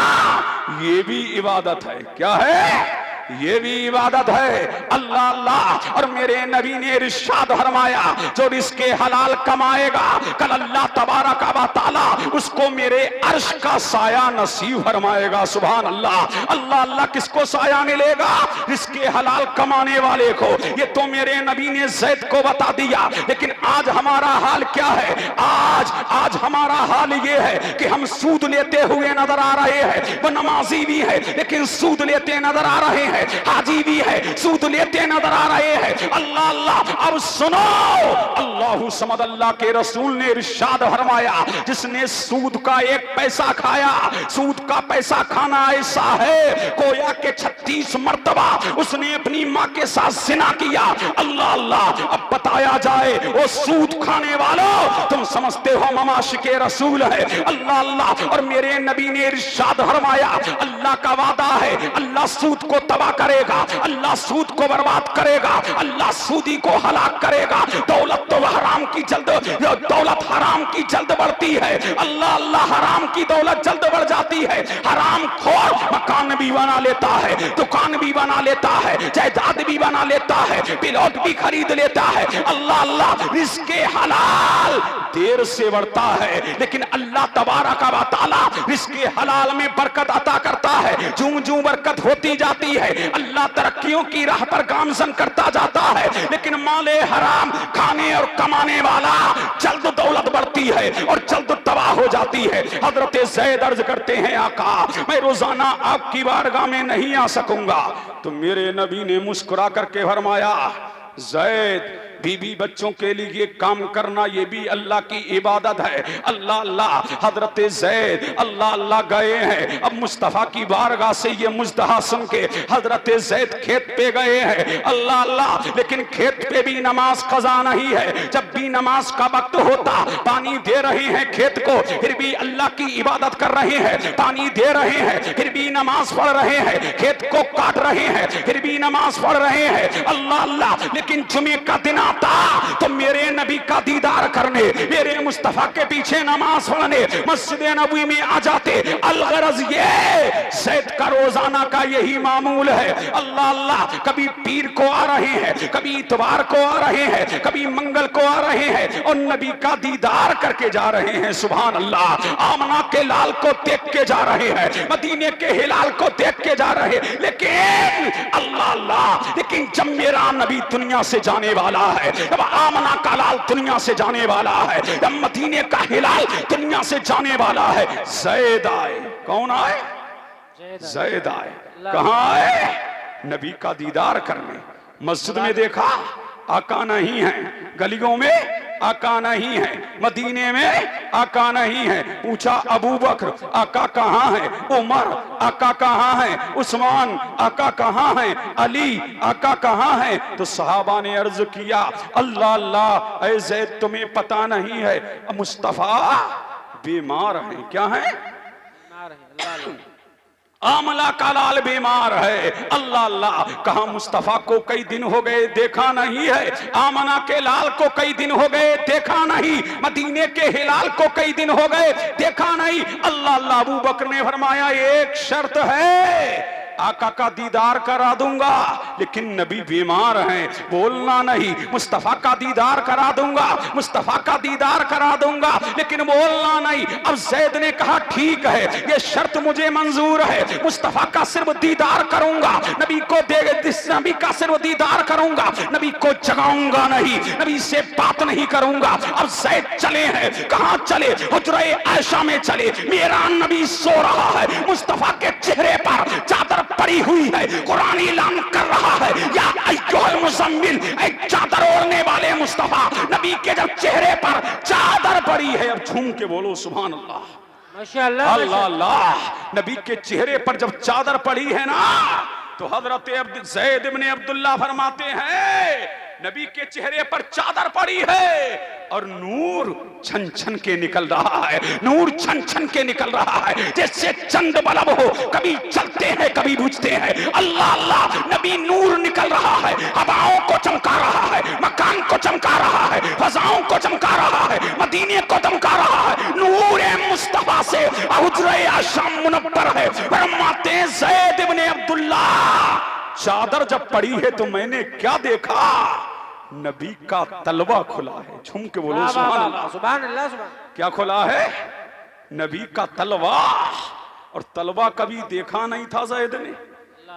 ये भी इबादत है। क्या है? ये भी इबादत है। अल्लाह अल्लाह। और मेरे नबी ने इरशाद फरमाया जो रिज़्क़े हलाल कमाएगा कल अल्लाह तबारक व तआला उसको मेरे अर्श का साया नसीब फरमाएगा। सुभान अल्लाह। अल्लाह अल्लाह। किसको साया मिलेगा? रिज़्क़े हलाल कमाने वाले को। ये तो मेरे नबी ने ज़ैद को बता दिया, लेकिन आज हमारा हाल क्या है? आज हमारा हाल ये है कि हम सूद लेते हुए नजर आ रहे हैं। वो नमाजी भी है लेकिन सूद लेते नजर आ रहे हैं, हाजी भी है सूद लेते नजर आ रहे हैं। अल्लाह अल्लाह। अब सुनो, अल्लाहु समद। अल्लाह के रसूल ने इरशाद फरमाया जिसने सूद का एक पैसा खाया, सूद का पैसा खाना ऐसा है गोया के 36 मर्तबा उसने अपनी माँ के साथ ज़िना किया। अल्लाह अल्लाह। अब बताया जाए वो सूद खाने वालों, तुम समझते हो ममाशिक के रसूल है। अल्लाह अल्लाह। और मेरे नबी ने इरशाद फरमाया अल्लाह का वादा है अल्लाह सूद को तबाह करेगा, अल्लाह सूद को बर्बाद करेगा, अल्लाह सूदी को हलाक करेगा। दौलत तो हराम की जल्द, दौलत हराम की जल्द बढ़ती है। अल्लाह अल्लाह। हराम की दौलत जल्द बढ़ जाती है। हराम खोर मकान भी बना लेता है, दुकान भी बना लेता है, जायदाद भी बना लेता है, प्लॉट भी खरीद लेता है। अल्लाह अल्लाह। रिज़्क़े हलाल देर से बढ़ता है, लेकिन अल्लाह तबारक व तआला रिज़्क़े हलाल में बरकत अता करता है। जूं जूं बरकत होती जाती है अल्लाह तरक्कियों की राह पर गामजन करता जाता है, लेकिन माले हराम खाने और कमाने वाला जल्द दौलत बढ़ती है और जल्द तबाह हो जाती है। हजरत ज़ैद अर्ज करते हैं आका मैं रोजाना आपकी बारगाह में नहीं आ सकूंगा। तो मेरे नबी ने मुस्कुरा करके फरमाया ज़ैद बीबी बच्चों के लिए काम करना ये भी अल्लाह की इबादत है। अल्लाह अल्लाह। हजरत ज़ैद अल्लाह अल्लाह गए हैं। अब मुस्तफ़ा की बारगाह से ये मुज़दहा सुन के हजरत ज़ैद खेत पे गए हैं। अल्लाह अल्लाह। लेकिन खेत पे भी नमाज कज़ा नहीं है। जब भी नमाज का वक्त होता पानी दे रहे हैं खेत को, फिर भी अल्लाह की इबादत कर रहे हैं। पानी दे रहे हैं फिर भी नमाज पढ़ रहे हैं, खेत को काट रहे हैं फिर भी नमाज पढ़ रहे हैं। अल्लाह अल्लाह। लेकिन जुमे का दिन तो मेरे नबी का दीदार करने, मेरे मुस्तफा के पीछे नमाज पढ़ने मस्जिद नबवी में आ जाते। अलगरज ये ज़ैद का रोजाना का यही मामूल है। अल्लाह अल्लाह। कभी पीर को आ रहे हैं, कभी इतवार को आ रहे हैं, कभी मंगल को आ रहे हैं और नबी का दीदार करके जा रहे हैं। सुभान अल्लाह। आमना के लाल को देख के जा रहे हैं, मदीने के हिलाल को देख के जा रहे हैं। लेकिन अल्लाह अल्लाह। लेकिन जब मेरा नबी दुनिया से जाने वाला है, जब आमना का लाल दुनिया से जाने वाला है, जब मदीने का हिलाल दुनिया से जाने वाला है, ज़ैद आए। कौन आए? ज़ैद आए। कहां आए? नबी का दीदार करने। मस्जिद में देखा आका नहीं है, गलियों में आका नहीं है, मदीने में आका नहीं है। पूछा अबू बकर आका कहाँ है, उमर आका कहाँ है, उस्मान आका कहाँ है, अली आका कहाँ है? तो सहाबा ने अर्ज किया अल्लाह अल्लाह ऐ ज़ैद तुम्हें पता नहीं है मुस्तफा बीमार है। क्या है? आमला का लाल बीमार है। अल्लाह अल्लाह। कहा मुस्तफा को कई दिन हो गए देखा नहीं है, आमना के लाल को कई दिन हो गए देखा नहीं, मदीने के हिलाल को कई दिन हो गए देखा नहीं। अल्लाह अल्लाह। अबू बकर ने फरमाया एक शर्त है, आका का दीदार करा दूंगा लेकिन नबी बीमार हैं, बोलना नहीं। मुस्तफा का दीदार करा दूंगा, मुस्तफा का दीदार करा दूंगा लेकिन बोलना नहीं। अब ज़ैद ने कहा ठीक है ये शर्त मुझे मंजूर है, मुस्तफा का सिर्फ दीदार करूंगा, नबी को नबी का सिर्फ दीदार करूंगा, नबी को जगाऊंगा नहीं, नबी से बात नहीं करूंगा। अब ज़ैद चले हैं। कहां चले? हुजरे आयशा में चले। मेरा नबी सो रहा है, मुस्तफा के चेहरे पर चादर पड़ी हुई है, कुरान ऐलान कर रहा है या अय्युहल मुज़म्मिल, एक चादर ओढ़ने वाले मुस्तफा नबी के जब चेहरे पर चादर पड़ी है, अब झूम के बोलो सुभान अल्लाह माशाअल्लाह अल्लाह अल्लाह। नबी के चेहरे पर जब चादर पड़ी है ना, तो हजरत ज़ैद इब्न अब्दुल्लाह फरमाते हैं नबी के चेहरे पर चादर पड़ी है और नूर छन छन के निकल रहा है, नूर छन छन के निकल रहा है जैसे चंद बल्ब हो, कभी चलते हैं कभी बुझते हैं। अल्लाह अल्लाह। नबी नूर निकल रहा है, हवाओं को चमका रहा है, मकान को चमका रहा है, फजाओं को चमका रहा है, मदीने को चमका रहा है। नूर मुस्तफा से हुजरे आयशा मुनव्वर है। फरमाते ज़ैद इब्न अब्दुल्लाह चादर जब पड़ी है तो मैंने क्या देखा, नबी का तलवा खुला है। झूम के बोलो सुभान अल्लाह। सुभान अल्लाह। सुभान क्या खुला है, नबी का तलवा। और तलवा कभी देखा नहीं था ज़ैद ने।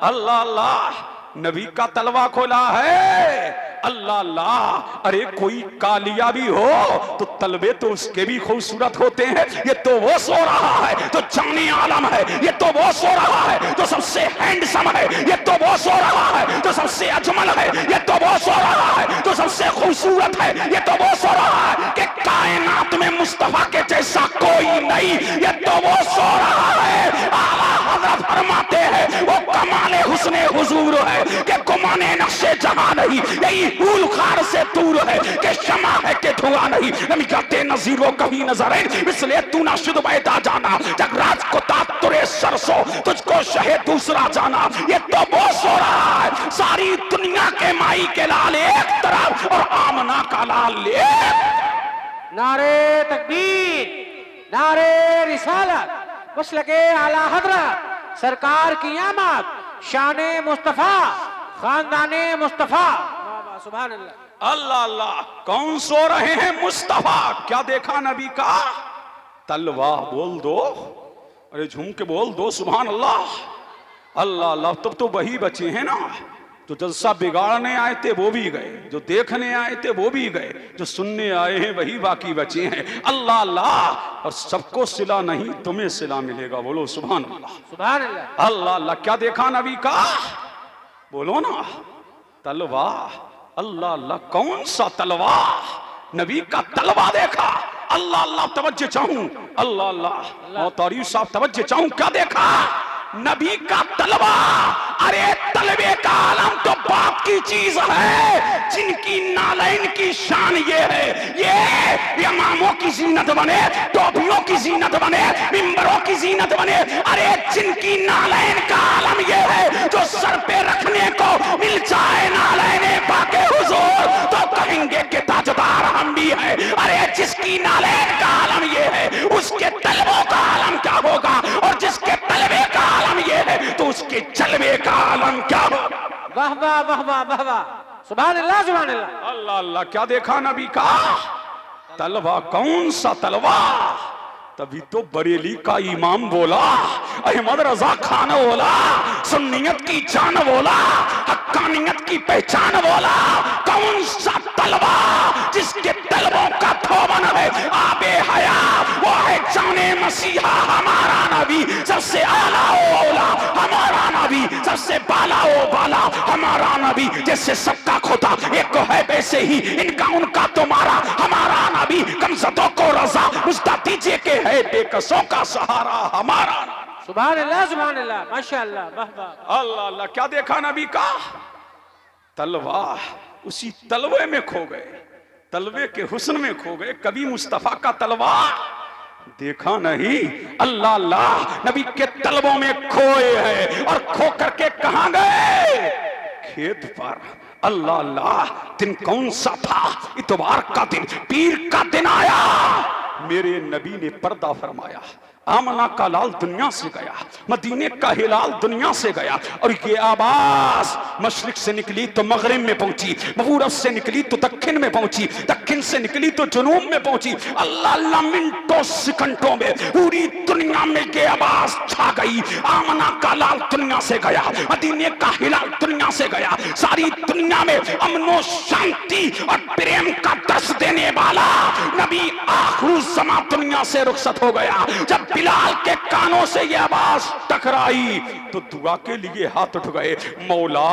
अल्लाह अल्लाह, नबी का तलवा खोला है। अल्लाह अल्लाह, अरे कोई कालिया भी हो तो तलवे तो उसके भी खूबसूरत होते हैं। ये तो वो सो रहा है तो जाने आलम है, ये तो वो सो रहा है तो सबसे हैंडसम है, ये तो वो सो रहा है तो सबसे अजमल है, ये तो वो सो रहा है तो सबसे खूबसूरत है, ये तो वो सो रहा है कि कायनात में मुस्तफा के जैसा कोई नहीं, ये तो वो सो रहा है। आला हज़रत फरमाते हैं वो कमाले हुस्ने हुजूर है कि गुमाने नक्शे जहां नहीं, यही फूल खार से दूर है कि शमा है कि धुआं नहीं। नबी कहते नजीरों कहीं नजर है, इसलिए तू ना शुद्ध बैठा जाना, जगराज को तातुरे सरसों तुझको शहे दूसरा जाना। ये तो वो सो रहा है, सारी दुनिया के माई के लाल एक तरफ और आमना का लाल एक। नारे तकबीर, नारे रिसालत, मसलके आला हज़रत, सरकार की आमद, शाने मुस्तफा, खानदाने मुस्तफा। सुभान अल्लाह। अल्लाह अल्लाह, कौन सो रहे हैं मुस्तफा। क्या देखा नबी का तलवा, बोल दो, अरे झूम के बोल दो सुभान अल्लाह। अल्लाह अल्लाह, तब तो वही बचे हैं ना जो जलसा बिगाड़ने आए थे वो भी गए, जो देखने आए थे वो भी गए, जो सुनने आए हैं वही बाकी बचे हैं। अल्लाह अल्लाह, और सबको सिला नहीं तुम्हें सिला मिलेगा, बोलो सुभान अल्लाह। सुभान अल्लाह। अल्लाह अल्लाह, क्या देखा नबी का, बोलो ना, तलवा। अल्लाह अल्लाह, कौन सा तलवा, नबी का तलवा देखा। अल्लाह अल्लाह, तवज्जो चाहूं, अल्लाह अल्लाह, तारीफ साहब तवज्जो चाहूं, क्या देखा, नबी का तलवा। अरे तलवे का आलम तो बाप की चीज है, जिनकी नालैन की शान ये है, ये इमामों की जीनत बने, टोपियों की जीनत बने, मिंबरों की जीनत बने। अरे जिनकी नालैन का आलम ये है, जो सर पे रखने को मिल जाए नालैने पाके हुजूर तो कहेंगे कि ताजदार हम भी है। अरे जिसकी नालैन का आलम ये है, उसके तलवों का आलम क्या होगा, और जिसके तलवे का आलम ये है तो उसके जलवे का आलम क्या होगा। वाह वाह वाह वाह वाह वाह, सुभान अल्लाह सुभान अल्लाह। अल्लाह अल्लाह, क्या देखा नबी का तलवा, कौन सा तलवा। तभी तो बरेली का इमाम बोला, अहमद रजा खान बोला, सुन्नियत की जान बोला, हक्कानियत की पहचान बोला। कौन सा तलवा, जिसके तलवों का धोबन है आबे हयात, वो है जाने मसीहा हमारा नबी, सबसे आला ओ औला हमारा नबी, सबसे बाला ओ बाला हमारा नबी। जैसे सबका खोता एक है वैसे ही इनका उनका तुम्हारा हमारा नबी। कमजदों को रजा मुझदा दीजिए के है बेकसों का सहारा हमारा। सुभान अल्लाह सुभान अल्लाह, माशाअल्लाह, वाह वाह। अल्लाह अल्लाह, क्या देखा नबी का तलवा, उसी तलवे में खो गए, तलवे के हुस्न में खो गए। कभी मुस्तफा का तलवा देखा नहीं। अल्लाह अल्लाह, नबी के तलवों में खोए हैं और खो करके कहां गए, खेत पर। अल्लाह अल्लाह, दिन कौन सा था, इतवार का दिन, पीर का दिन आया, मेरे नबी ने पर्दा फरमाया। आमना का लाल दुनिया से गया, मदीने का हिलाल दुनिया से गया, और ये आवाज मशरिक से निकली तो मगरिब में पहुंची, पूरब से निकली तो दक्षिण में पहुंची, दक्षिण से निकली तो जुनूब में पहुंची। अल्लाह अल्लाह, मिनटों सेकंडों में पूरी दुनिया में ये आवाज छा गई। आमना का लाल दुनिया से गया, मदीने का हिलाल दुनिया से गया, सारी दुनिया में अमनो शांति और प्रेम का दर्श देने वाला नबी आखिर समा दुनिया से रुखसत हो गया। जब बिलाल के कानों से यह आवाज टकराई तो दुआ के लिए हाथ उठ गए, मौला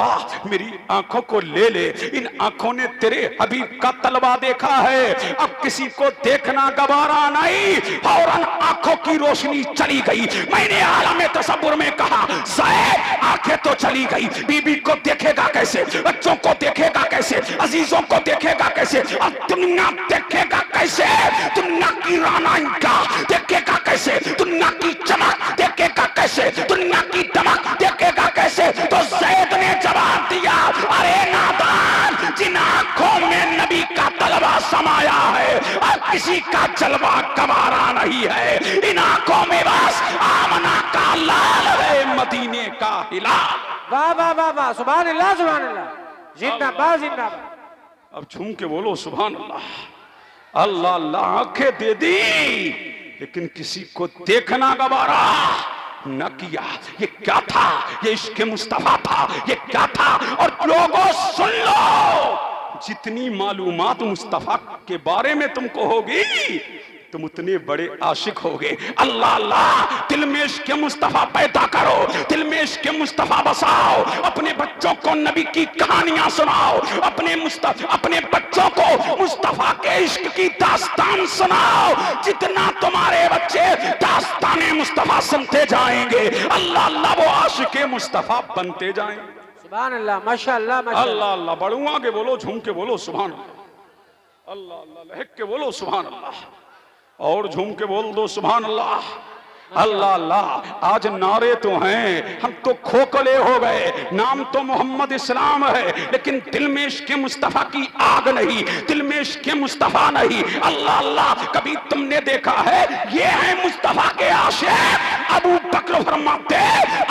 मेरी आंखों को ले ले, इन आंखों ने तेरे हबीब का तलवा देखा है, अब किसी को देखना गवारा नहीं। फौरन आंखों की रोशनी चली गई। मैंने आलम तसव्वुर में कहा, ज़ैद आंखें तो चली गई, बीबी को देखेगा कैसे, बच्चों को देखेगा कैसे, अजीजों को देखेगा कैसे, अब दुनिया देखेगा कैसे, दुनिया की राना इनका देखेगा कैसे, दुनिया की चमक देखेगा कैसे, दुनिया की दमक देखेगा कैसे। तो ज़ैद ने जवाब दिया, अरे नादान, जिन आंखों में नबी का तलवा समाया है, अब किसी का जलवा गवारा नहीं है, इन आंखों में बस आमना का लाल है, मदीने का हिलाल। वाह वाह वाह वाह, सुभान अल्लाह सुभान अल्लाह, जिंदाबाद जिंदाबाद। अब झूम के बोलो सुभान अल्लाह। अल्लाह अल्लाह आंखें दे दी लेकिन किसी को देखना गवारा न किया। ये क्या था? ये इश्क मुस्तफा था। ये क्या था? और लोगों सुन लो, जितनी मालूमात मुस्तफा के बारे में तुमको होगी तुम उतने बड़े आशिक होगे। अल्लाह अल्लाह, दिल में इश्क मुस्तफा पैदा करो, दिल में इश्क मुस्तफा बसाओ, अपने बच्चों को नबी की कहानियां सुनाओ, अपने बच्चों को मुस्तफा के इश्क की दास्तान सुनाओ। जितना तुम्हारे बच्चे दास्ताने मुस्तफा सुनते जाएंगे, अल्लाह अल्लाह वो आशिक मुस्तफा बनते जाएंगे। सुभान अल्लाह, माशाअल्लाह माशाअल्लाह। अल्लाह अल्लाह, बढ़ूंगा के बोलो, झूम के बोलो सुभान अल्लाह। अल्लाह अल्लाह, लहक के बोलो सुभान अल्लाह, और झूम के बोल दो सुभान अल्लाह। अल्लाह अल्लाह, आज नारे तो हैं, हम तो खोखले हो गए। नाम तो मोहम्मद इस्लाम है लेकिन दिल में इश्क मुस्तफा की आग नहीं, दिल में इश्क मुस्तफा नहीं। अल्लाह अल्लाह, कभी तुमने देखा है? ये है मुस्तफा के आशिक। अबू बकर फरमाते,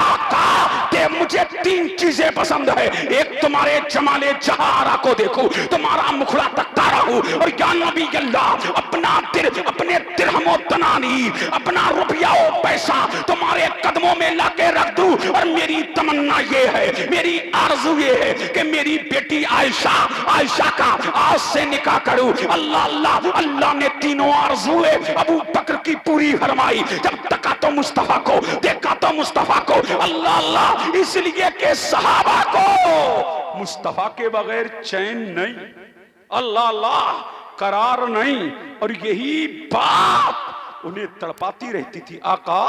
आका दे मुझे 3 चीजें पसंद है। एक, तुम्हारे जमाले जहारा को देखूं, तुम्हारा मुखड़ा तकता रहूं, और या नबी अल्लाह, अपने दिरहमो तनानी, अपना रुपया पैसा तुम्हारे कदमों में लाके रख दूं। और मेरी तमन्ना ये है, मेरी आरज़ू ये है कि मेरी बेटी आयशा का आज से निकाह करूं। अल्लाह अल्लाह, अल्लाह ने तीनों आरज़ुए अबू बकर की पूरी फरमाई। जब तका तो मुस्तफा को, देखा तो मुस्तफा को। अल्लाह अल्लाह, इसलिए के सहाबा को मुस्तफा के बगैर चैन नहीं, अल्लाह अल्लाह करार नहीं। और यही बात उन्हें तड़पाती रहती थी, आका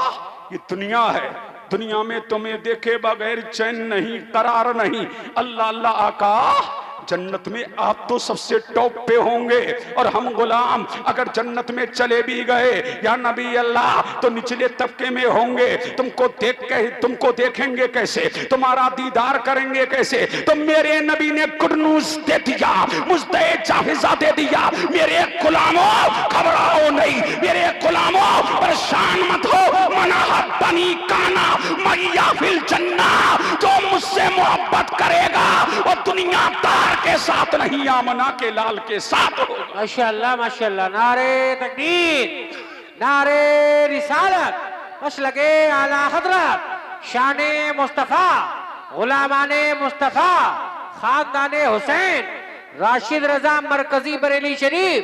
ये दुनिया है, दुनिया में तुम्हें देखे बगैर चैन नहीं, करार नहीं। अल्लाह अल्लाह, आका जन्नत में आप तो सबसे टॉप पे होंगे और हम गुलाम अगर जन्नत में चले भी गए या नबी अल्लाह तो निचले तबके में होंगे। तुमको देखेंगे कैसे, तुम्हारा दीदार करेंगे कैसे? तो मेरे नबी ने गुड न्यूज़ दे दिया, मुझे जाहिज़ा दे दिया। मेरे गुलामों घबराओ नहीं, मेरे गुलामों परेशान मत हो। मनाहत बनी काना मैया फिल जन्ना, जो मुझसे मोहब्बत करेगा वो दुनिया दार के साथ नहीं, आमना के लाल के साथ होगा। माशाअल्लाह माशाअल्लाह, नारे तकबीर, नारे रिसालत, मसलके आला हजरत, शाने मुस्तफा, गुलामाने मुस्तफा, खानदाने हुसैन, राशिद रजा मरकजी बरेली शरीफ।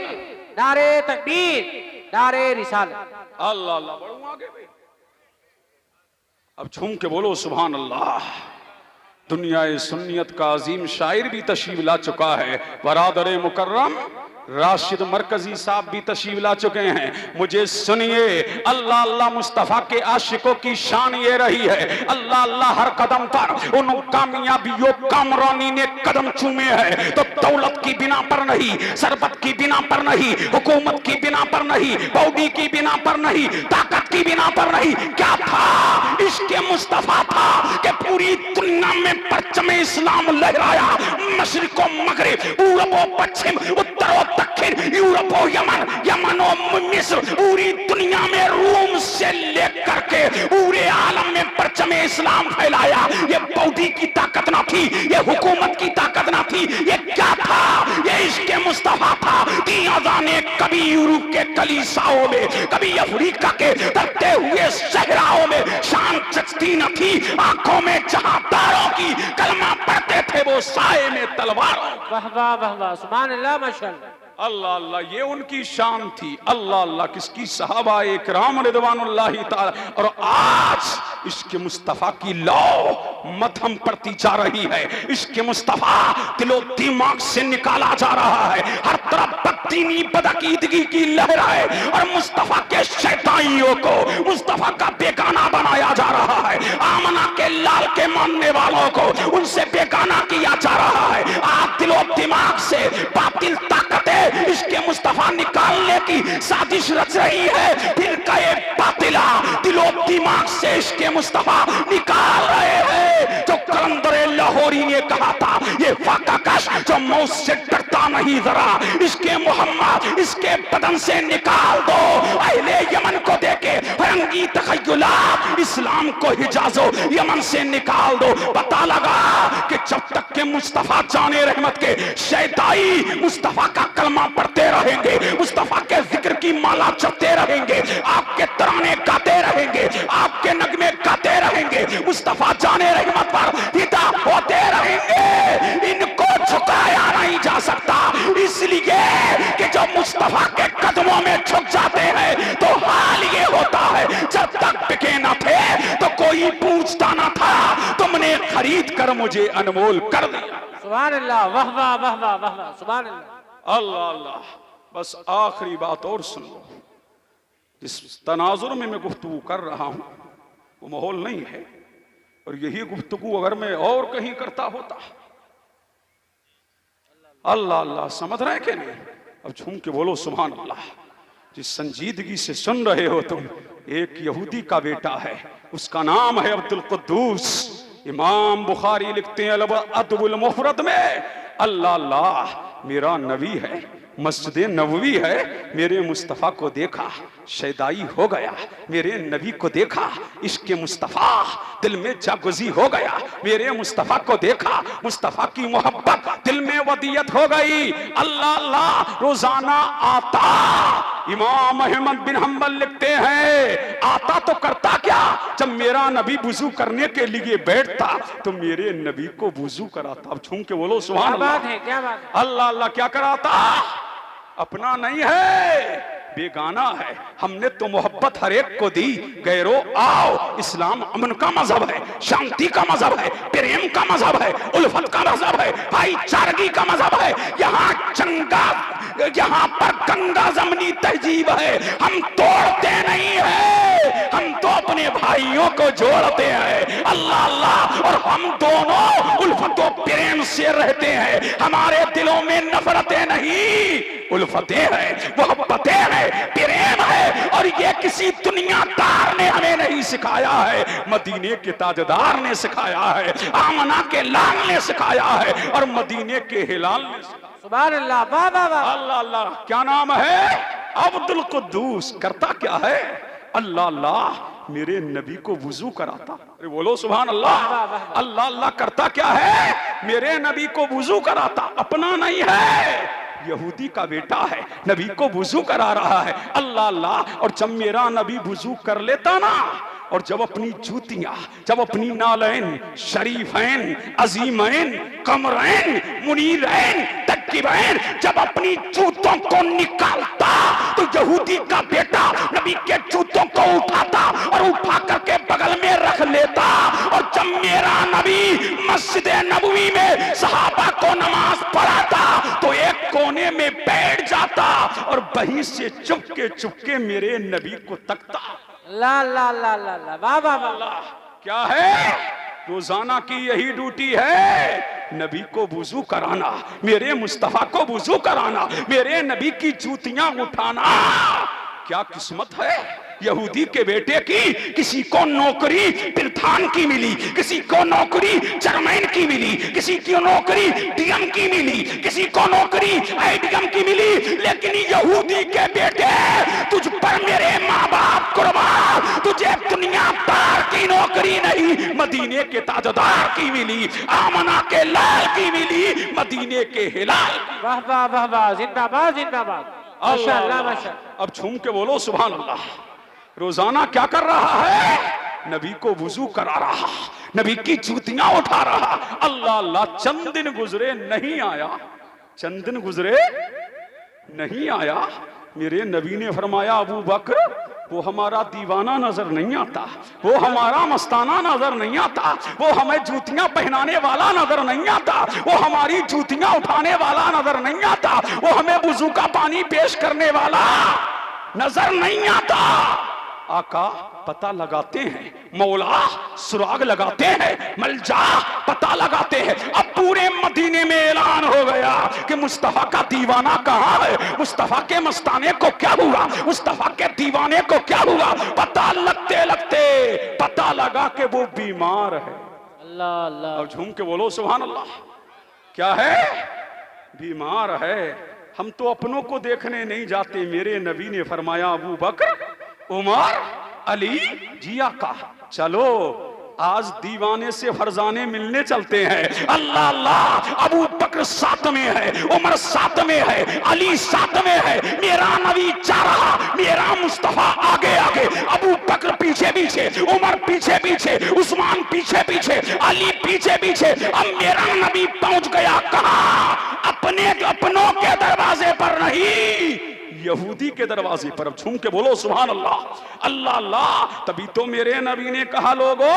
नारे तकबीर, नारे रिसालत। अल्लाह अल्लाह, बढ़ूं आगे भाई। अब झूम के बोलो सुभान अल्लाह। दुनिया सुन्नियत का अजीम शायर भी तशरीफ ला चुका है, बरादर मुकर्रम राशिद मरकजी साहब भी तशरीफ ला चुके हैं। मुझे सुनिए, अल्लाह अल्लाह, मुस्तफ़ा के आशिकों की शान ये रही है, अल्लाह अल्लाह हर कदम पर उन कामयाबियों कामरानी ने कदम चूमे हैं। तो दौलत की बिना पर नहीं, सरबत की बिना पर नहीं, हुकूमत की बिना पर नहीं, बॉडी की बिना पर नहीं, ताकत की बिना पर नहीं। क्या था? इश्क मुस्तफ़ा था कि पूरी दुनिया में परचम इस्लाम लहराया। मशरिको मगरिब, पूरब पश्चिम, उत्तर दक्षिण, यूरोप यमन, यमन और मिस्र, पूरी दुनिया में रूम से लेकर के पूरे आलम में परचम इस्लाम फैलाया। ये बॉडी की ताकत ना थी, ये हुकूमत की ताकत ना थी, ये क्या था? ये इश्क मुस्तफा था। ने कभी यूरोप के कलीसाओं में, कभी अफ्रीका के तरते हुए सहराओं में शान चचती न थी। आंखों में जहादारों की कलमा पढ़ते थे वो साए में तलवारों। वाह वाह वाह वाह, सुभान अल्लाह माशाअल्लाह। अल्लाह अल्लाह, ये उनकी शान थी। अल्लाह अल्लाह, किसकी सहाबा इकराम रिदवानुल्लाहि ताला। और आज इश्क मुस्तफा की लौ मध्यम पड़ती जा रही है। इश्क मुस्तफा दिलो दिमाग से निकाला जा रहा है। हर तरफ बददीनी बदअकीदगी की लहर है और मुस्तफा के शैतानियों को मुस्तफा का बेगाना बनाया जा रहा है। आमना के लाल के मानने वालों को उनसे बेगाना किया जा रहा है। आज दिलो दिमाग से बातिल ताकतें इसके मुस्तफा निकालने की साजिश रच रही है। फिर कहे बातिला दिलो दिमाग से इसके मुस्तफा निकाल रहे हैं। जो कलंदर लाहौरी ने कहा था, ये फाकाकश जो मौत से डरता नहीं, जरा इसके मोहम्मद इसके बदन से निकाल दो। अहले यमन को देके फरंगी तखय्युलात, इस्लाम को हिजाजो यमन से निकाल दो। पता लगा कि जब तक के मुस्तफा जाने रहमत के शैताई मुस्तफा का कलमा पढ़ते रहेंगे, मुस्तफा के जिक्र की माला जपते रहेंगे, आपके तराने गाते रहेंगे, आपके नगमे गाते रहेंगे, मुस्तफा जाने रहमत पर फिदा होते रहेंगे। इनको झुकाया नहीं जा सकता, इसलिए कि जो मुस्तफा के कदमों में झुक जाते हैं तो हाल ये होता है, जब तक बिके न थे तो कोई पूछता न था, तुमने खरीद कर मुझे अनमोल कर दिया। सुभान अल्लाह, वाह वाह वाह वाह वाह वाह, सुभान अल्लाह। अल्लाह अल्लाह। बस आखिरी बात और सुन लो, जिस तनाजुर में मैं गुफ्तगू कर रहा हूं वो माहौल नहीं है, और यही गुफ्तगू अगर मैं और कहीं करता होता। अल्लाह अल्लाह, समझ रहे हैं कि नहीं? अब झूम के बोलो सुभान अल्लाह। जिस संजीदगी से सुन रहे हो तुम, एक यहूदी का बेटा है, उसका नाम है अब्दुल कुद्दूस। इमाम बुखारी लिखते हैं अदबुल मुफरद में, अल्लाह अल्लाह, मेरा नबी है, मस्जिद नबवी है, मेरे मुस्तफ़ा को देखा शैदाई हो गया, मेरे नबी को देखा इश्क़ मुस्तफ़ा दिल में जागुज़ी हो गया, मेरे मुस्तफ़ा को देखा मुस्तफ़ा की मोहब्बत दिल में वदियत हो गई। अल्लाह अल्लाह, रोजाना आता। इमाम अहमद बिन हम्बल लिखते हैं, आता तो करता क्या, जब मेरा नबी वुजू करने के लिए बैठता तो मेरे नबी को वुजू कराता। अब झूम के बोलो सुभान अल्लाह। क्या बात है, क्या बात है। अल्लाह अल्लाह, क्या कराता? अपना नहीं है, बेगाना है। हमने तो मोहब्बत हर एक को दी। गैरो आओ, इस्लाम अमन का मजहब है, शांति का मजहब है, प्रेम का मजहब है, उल्फत का मजहब है, भाईचारगी का मजहब है। यहाँ चंगा, यहाँ पर गंगा जमनी तहजीब है। हम तोड़ते नहीं है, हम तो अपने भाइयों को जोड़ते हैं। अल्लाह अल्लाह, और हम दोनों उल्फत और प्रेम से रहते हैं। हमारे दिलों में नफरतें नहीं, उल्फतें हैं, मोहब्बतें हैं, प्रेम है। और ये किसी दुनियादार ने हमें नहीं सिखाया है, मदीने के ताजदार ने सिखाया है, आमना के लाल ने सिखाया है, और मदीने के हिलाल ने सिखाया। सुभान अल्लाह, वाह वाह वाह। अल्लाह अल्लाह, क्या नाम है? अब्दुल कुद्दूस। करता क्या है? अल्लाह अल्लाह, मेरे नबी को वुजू कराता। अरे बोलो सुभान अल्लाह। अल्लाह अल्लाह, करता क्या है? मेरे नबी को वुजू कराता। अपना नहीं है, यहूदी का बेटा है, नबी को वुजू करा रहा है। अल्लाह अल्लाह, और जब मेरा नबी वुजू कर लेता ना, और जब अपनी जूतियां, जब अपनी नालैन शरीफैन अजीमैन कमरैन मुनीरैन तकीबैन, जब अपनी जूतों को निकालता तो यहूदी का बेटा नबी के जूतों को उठाता और उठा करके बगल में रख लेता। और जब मेरा नबी मस्जिद नबवी में सहाबा को नमाज पढ़ाता तो एक कोने में बैठ जाता और वहीं से चुपके मेरे नबी को तकता। ला ला ला ला ला, वाह वाह वाह। क्या है? रोजाना की यही ड्यूटी है, नबी को वुजू कराना, मेरे मुस्तफा को वुजू कराना, मेरे नबी की जूतियां उठाना। क्या किस्मत है यहूदी के बेटे की। किसी को नौकरी प्रधान की मिली, किसी को नौकरी चेयरमैन की मिली, किसी को नौकरी डीएम की मिली, किसी को नौकरी आईडीएम की मिली, लेकिन यहूदी के बेटे तुझ पर मेरे माँ बाप कुर्बान, तुझे दुनियादार की नौकरी नहीं, मदीने के ताजदार की मिली, आमना के लाल की मिली, मदीने के हिलाल। वाह वाह वाह वाह, जिंदाबाद जिंदाबाद, माशाअल्लाह माशाअल्लाह। अब झूम के बोलो सुभान अल्लाह। रोजाना क्या कर रहा है? नबी को वुजू करा रहा, नबी की जूतियां उठा रहा। अल्लाह अल्लाह, चंद दिन गुजरे नहीं आया, चंद दिन गुजरे नहीं आया, मेरे नबी ने फरमाया अबू बकर वो हमारा दीवाना नजर नहीं आता, वो हमारा मस्ताना नजर नहीं आता, वो हमें जूतियां पहनाने वाला नजर नहीं आता, वो हमारी जूतियां उठाने वाला नजर नहीं आता, वो हमें वुजू का पानी पेश करने वाला नजर नहीं आता। आका पता लगाते हैं, मौला सुराग लगाते हैं, मलजा पता लगाते हैं। अब पूरे मदीने में ऐलान हो गया कि मुस्तफा का दीवाना कहाँ है, मुस्तफा के मस्ताने को क्या हुआ, मुस्तफा के दीवाने को क्या हुआ। पता लगते लगते पता लगा कि वो बीमार है। अल्लाह अल्लाह। और झूम के बोलो सुभान अल्लाह। क्या है? बीमार है। हम तो अपनों को देखने नहीं जाते, मेरे नबी ने फरमाया अबू बकर, उमर, अली, जिया का चलो आज दीवाने से फरजाने मिलने चलते हैं। अल्लाह अल्लाह। अबू बकर साथ में है, उमर साथ में है, अली साथ में है, मेरा नबी जा रहा, मेरा मुस्तफा आगे आगे, अबू बकर पीछे पीछे, उमर पीछे पीछे, उस्मान पीछे पीछे, अली पीछे पीछे। अब मेरा नबी पहुंच गया कहां? अपनों के दरवाजे पर नहीं, यहूदी के दरवाजे पर। अब झूम के बोलो सुभान अल्लाह। अल्लाह अल्लाह। तभी तो मेरे नबी ने कहा लोगों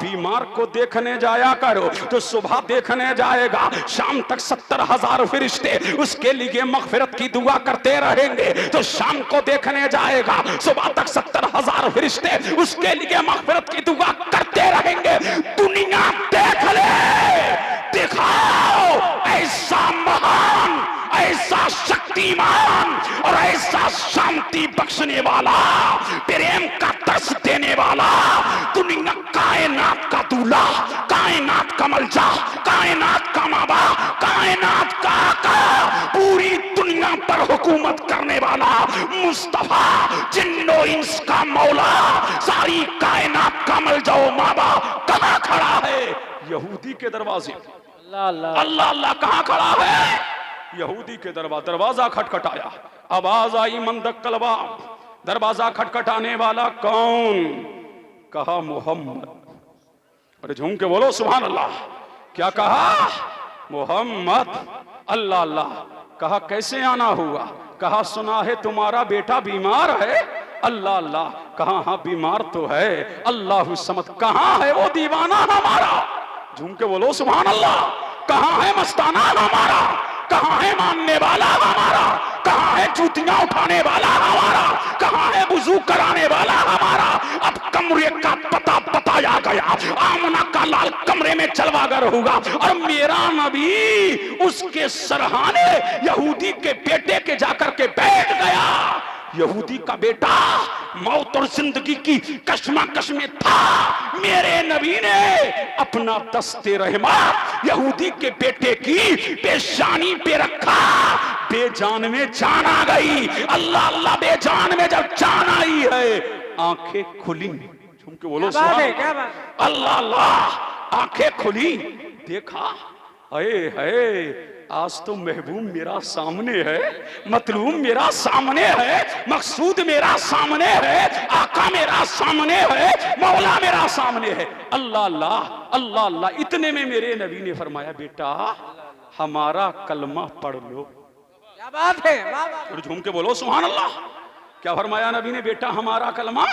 बीमार को देखने जाया करो। तो सुबह देखने जाएगा, शाम तक 70,000 फरिश्ते उसके लिए मगफिरत की दुआ करते रहेंगे। तो शाम को देखने जाएगा, सुबह तक 70,000 फरिश्ते उसके लिए मगफिरत की दुआ करते रहेंगे। दुनिया देख ले, दिखाओ ऐसा महान, ऐसा शक्तिमान और ऐसा शांति बख्शने वाला, प्रेम का तरस देने वाला, दुनिया कायनात का दूल्हा, कायनात का मलजा, कायनात का माबा, कायनात का आका, पूरी दुनिया पर हुकूमत करने वाला मुस्तफा, जिन्नो इंस का मौला, सारी कायनात का मलजा माबा कहां खड़ा है? यहूदी के दरवाजे। अल्लाह अल्लाह। अल्लाह अल्लाह। कहां खड़ा है? यहूदी के दरवाजा खटखटाया, आवाज आई मंदक कलबा। दरवाजा खटखटाने वाला कौन? कहा मोहम्मद। अरे झूम के बोलो सुभान अल्लाह। क्या कहा? मोहम्मद। अल्लाह अल्लाह। कहा कैसे आना हुआ? कहा सुना है तुम्हारा बेटा बीमार है। अल्लाह अल्लाह। कहा हाँ बीमार तो है। अल्लाह समद। कहां है वो दीवाना हमारा? झूम के बोलो सुभान अल्लाह। कहां है मस्ताना हमारा? कहां है मानने वाला हमारा? कहां है जूतियां उठाने वाला हमारा? कहां है वुजू कराने वाला हमारा? अब कमरे का पता बताया गया, आमना का लाल कमरे में चलवागर होगा और मेरा नबी उसके सरहाने यहूदी के बेटे के जाकर के बैठ गया। यहूदी का बेटा मौत और जिंदगी की कशमकश में था। मेरे नबी ने अपना दस्ते रहमत यहूदी के बेटे की पेशानी पे रखा। बेजान में जान आ गई। अल्लाह अल्लाह। बेजान में जब जान आई है, आंखें खुली। झूम के बोलो सुभान अल्लाह। अल्लाह अल्लाह। आंखें खुली, देखा अये है आज तो महबूब मेरा सामने है, मतलूब मेरा सामने है, मकसूद मेरा सामने है, आका मेरा सामने है, मौला मेरा सामने है। अल्लाह अल्लाह। अल्लाह अल्लाह। इतने में मेरे नबी ने फरमाया बेटा हमारा कलमा पढ़ लो। क्या बात है? और झूम के बोलो सुभान अल्लाह। क्या फरमाया नबी ने? बेटा हमारा कलमा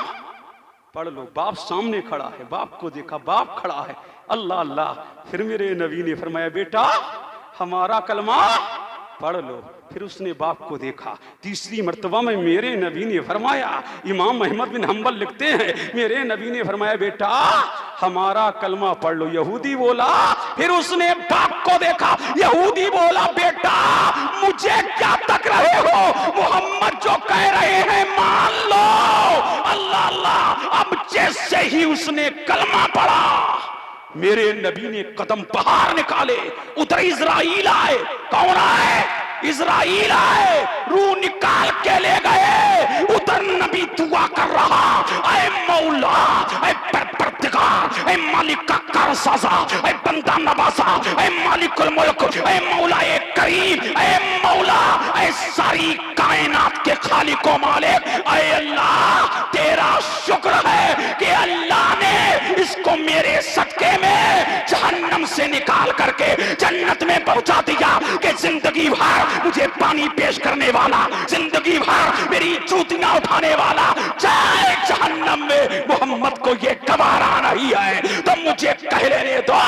पढ़ लो। बाप सामने खड़ा है, बाप को देखा, बाप खड़ा है। अल्लाह अल्लाह। फिर मेरे नबी ने फरमाया बेटा हमारा कलमा पढ़ लो। फिर उसने बाप को देखा। तीसरी मर्तबा में मेरे नबी ने फरमाया, इमाम अहमद बिन हंबल लिखते हैं, मेरे नबी ने फरमाया बेटा हमारा कलमा पढ़ लो। यहूदी बोला। फिर उसने बाप को देखा। यहूदी बोला बेटा मुझे क्या तक रहे हो, मोहम्मद जो कह रहे हैं मान लो। अल्लाह अल्लाह। अब जैसे ही उसने कलमा पढ़ा, मेरे नबी ने कदम बाहर निकाले। उधर इजराइल आए। कौन आए? इजराइल आए, रूह निकाल के ले गए। उधर नबी दुआ कर रहा, ऐ मौला, ऐ परवरदिगार, ऐ मालिक का कारसाजा, ऐ बंदा नवाजा, ऐ मालिकुल मुल्क, ऐ मौला ए करीम, ऐ मौला, ऐ सारी कायनात के खालिक व मालिक, ऐ अल्लाह तेरा शुक्र है कि अल्लाह ने इसको मेरे सदके में जहन्नम से निकाल करके जन्नत में पहुंचा दिया। कि जिंदगी भर मुझे पानी पेश करने वाला, जिंदगी भर मेरी जूतियां उठाने वाला जाए जहन्नम में, मोहम्मद को ये गवारा नहीं है। तो मुझे कह लेने दो,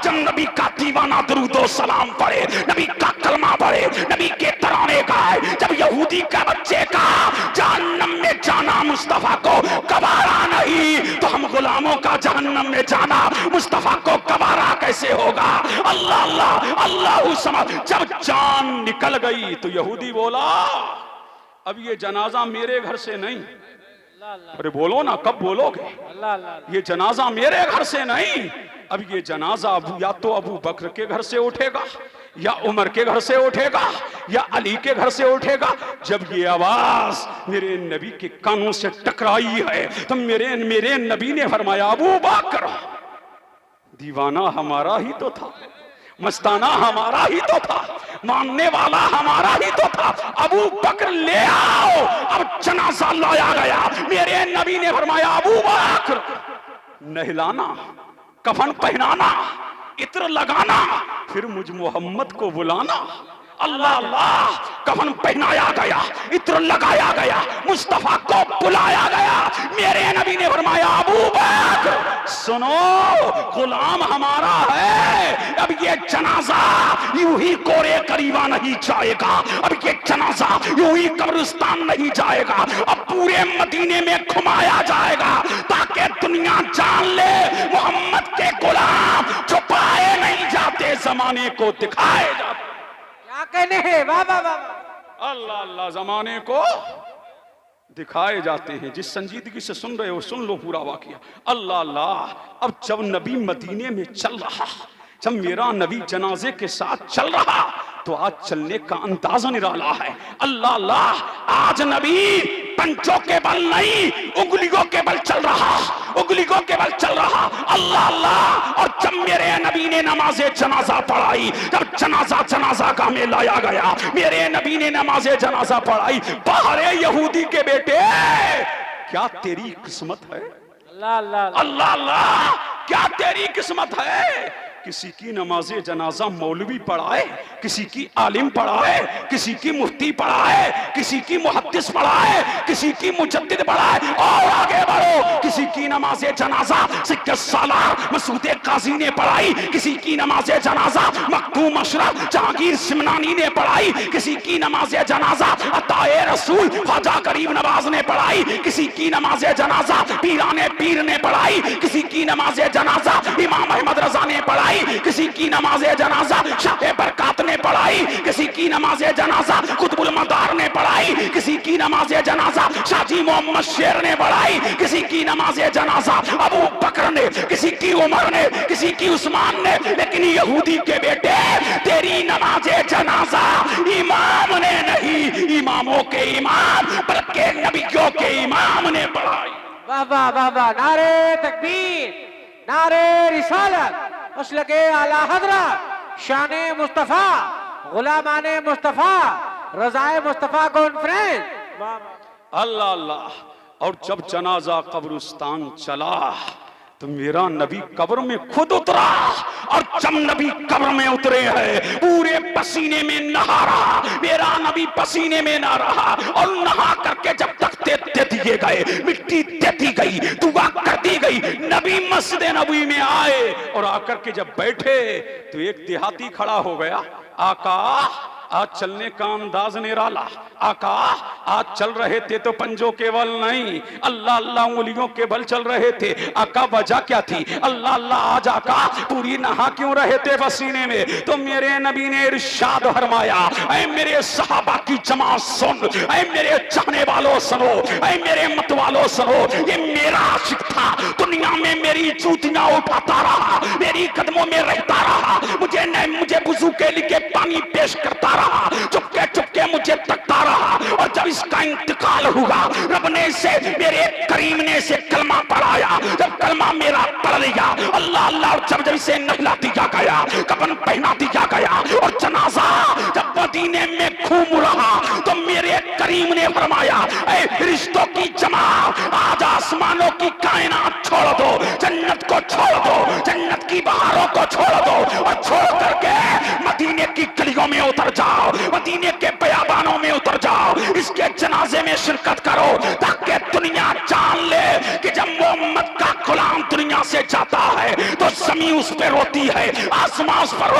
जब नबी का दीवाना दुरूदो सलाम पढ़े, नबी का कलमा पढ़े, नबी के तराने गाए, जब यहूदी का बच्चे का जहन्नम में जाना मुस्तफा को में जाना मुस्तफा को गवारा कैसे होगा। अल्लाह अल्लाह अल्लाह समझ। जब जान निकल गई तो यहूदी बोला अब ये जनाजा मेरे घर से नहीं। अरे बोलो ना, कब बोलोगे? ये जनाजा मेरे घर से नहीं, अब ये जनाजा या तो अबू बकर के घर से उठेगा या उमर के घर से उठेगा या अली के घर से उठेगा। जब ये आवाज मेरे नबी के कानों से टकराई है तो मेरे नबी ने फरमाया अबू बकर, दीवाना हमारा ही तो था, मस्ताना हमारा ही तो था, मानने वाला हमारा ही तो था, अबू बकर ले आओ। अब जनाजा लाया गया। मेरे नबी ने फरमाया अबू बकर, नहलाना, कफन पहनाना, इत्र लगाना, फिर मुझ मोहम्मद को बुलाना। अल्लाह अल्लाह, कफन पहनाया गया, इत्र लगाया गया, मुस्तफा को बुलाया गया। मेरे नबी ने फरमाया अबू बकर सुनो, गुलाम हमारा है, अब ये जनाजा यूं ही कोरे करीबा नहीं जाएगा, अब ये जनाजा यूं ही कब्रिस्तान नहीं जाएगा, अब पूरे मदीने में घुमाया जाएगा ताकि दुनिया जान ले मोहम्मद के गुलाम छुपाए नहीं जाते, जमाने को दिखाए जाते। क्या कहने हैं? वाह वाह वाह। अल्लाह अल्लाह, जमाने को दिखाए जाते हैं। जिस संजीदगी से सुन रहे हो सुन लो पूरा वाकया। अल्लाह अल्लाह, अब जब नबी मदीने में चल रहा, जब मेरा नबी जनाजे के साथ चल रहा तो आज चलने का अंदाजा निराला है। अल्लाह अल्लाह, आज नबी पंचों के बल नहीं उंगलियों के बल चल रहा, उंगलियों के बल चल रहा। अल्लाह अल्लाह, और जब मेरे नबी ने नमाजे जनाजा पढ़ाई, जब जनाजा का में लाया गया, मेरे नबी ने नमाजे जनाजा पढ़ाई। बाहर यहूदी के बेटे, क्या तेरी किस्मत है? अल्लाह अल्लाह अल्लाह अल्लाह, क्या तेरी किस्मत है? किसी की नमाजे जनाजा मौलवी पढ़ाए, किसी की आलिम पढ़ाए, किसी की मुफ्ती पढ़ाए, किसी की मुहद्दिस पढ़ाए, किसी की मुजद्दिद पढ़ाए, और आगे बढ़ो, किसी की नमाजे जनाजा सिक्के सालार मसूद काजी ने पढ़ाई, किसी की नमाजे जनाजा मखदूम अशरफ जहांगीर सिमनानी ने पढ़ाई, किसी की नमाजे जनाजा अताए रसूल ख्वाजा गरीब नवाज ने पढ़ाई, किसी की नमाजे जनाजा पीराने पीर ने पढ़ाई, किसी की नमाजे जनाजा इमाम अहमद रजा ने पढ़ाई, किसी की नमाजे जनाजा शाह बरकात ने पढ़ाई, किसी की नमाजे जनाजा कुतुबुल मदार ने पढ़ाई, किसी की नमाजे जनाजा शाजी मोहम्मद शेर ने पढ़ाई, किसी की नमाजे जनाजा अबू बकर ने, किसी की उमर ने, किसी की उस्मान ने। लेकिन यहूदी के बेटे, तेरी नमाजे जनाजा इमाम ने नहीं, इमामों के इमाम बल्कि नबियों के इमाम ने पढ़ाई। वाह वाह वाह वाह। नारे तकबीर, नारे रिसालत, मसलके आला हजरत, शाने मुस्तफा, गुलामाने मुस्तफा, रजाए मुस्तफा कॉन्फ्रेंस। अल्लाह अल्लाह, और जब जनाजा कब्रिस्तान चला तो मेरा नबी कब्र में खुद उतरा, और जब नबी कब्र में उतरे हैं पूरे पसीने में नहा रहा, मेरा नबी पसीने में नहा रहा, और नहा करके जब तख्ते दे दिए गए, मिट्टी दे दी गई, दुआ कर दी गई, नबी मस्जिद नबी में आए, और आकर के जब बैठे तो एक देहाती खड़ा हो गया। आका, आज चलने का अंदाज निराला। आका, आज चल रहे थे तो पंजों के बल नहीं, अल्लाह अल्लाह उंगलियों के बल चल रहे थे। आका, वजह क्या थी? अल्लाह अल्लाह, आज आका पूरी नहा क्यों रहे थे पसीने में? तो मेरे नबी ने इरशाद फरमाया, ऐ मेरे सहाबा की जमात सुन, ऐ मेरे चाहने वालों सुनो, ऐ मेरे मत वालों सुनो, ये मेरा आशिक था, दुनिया में मेरी जूतियां उठाता रहा, मेरी कदमों में रहता रहा, मुझे वुजू के लिए पानी पेश करता रहा, चुपके चुपके मुझे तकता रहा, और जब इसका इंतकाल हुआ रब ने से मेरे करीम ने से कलमा पढ़ाया, जब कलमा मेरा पढ़ लिया, अल्लाह अल्लाह, और जब इसे नहला दिया गया, कफन पहना दिया गया, और जनाजा जब मदीने में घूम रहा तो मेरे करीम ने फरमाया, ऐ रिश्तों की जमा, आज आसमानों की कायनात छोड़ दो, जन्नत को छोड़ दो, जन्नत की बहारों को छोड़ दो, और छोड़ करके मदीने की गलियों में उतर जाओ, मदीने के बयाबानों में उतर जाओ, इसके जनाजे में शिरकत करो, ताकि दुनिया जान ले कि जब मोहम्मद का गुलाम दुनिया से जाता है तो ज़मीन उस पे रोती है, आसमान उस पर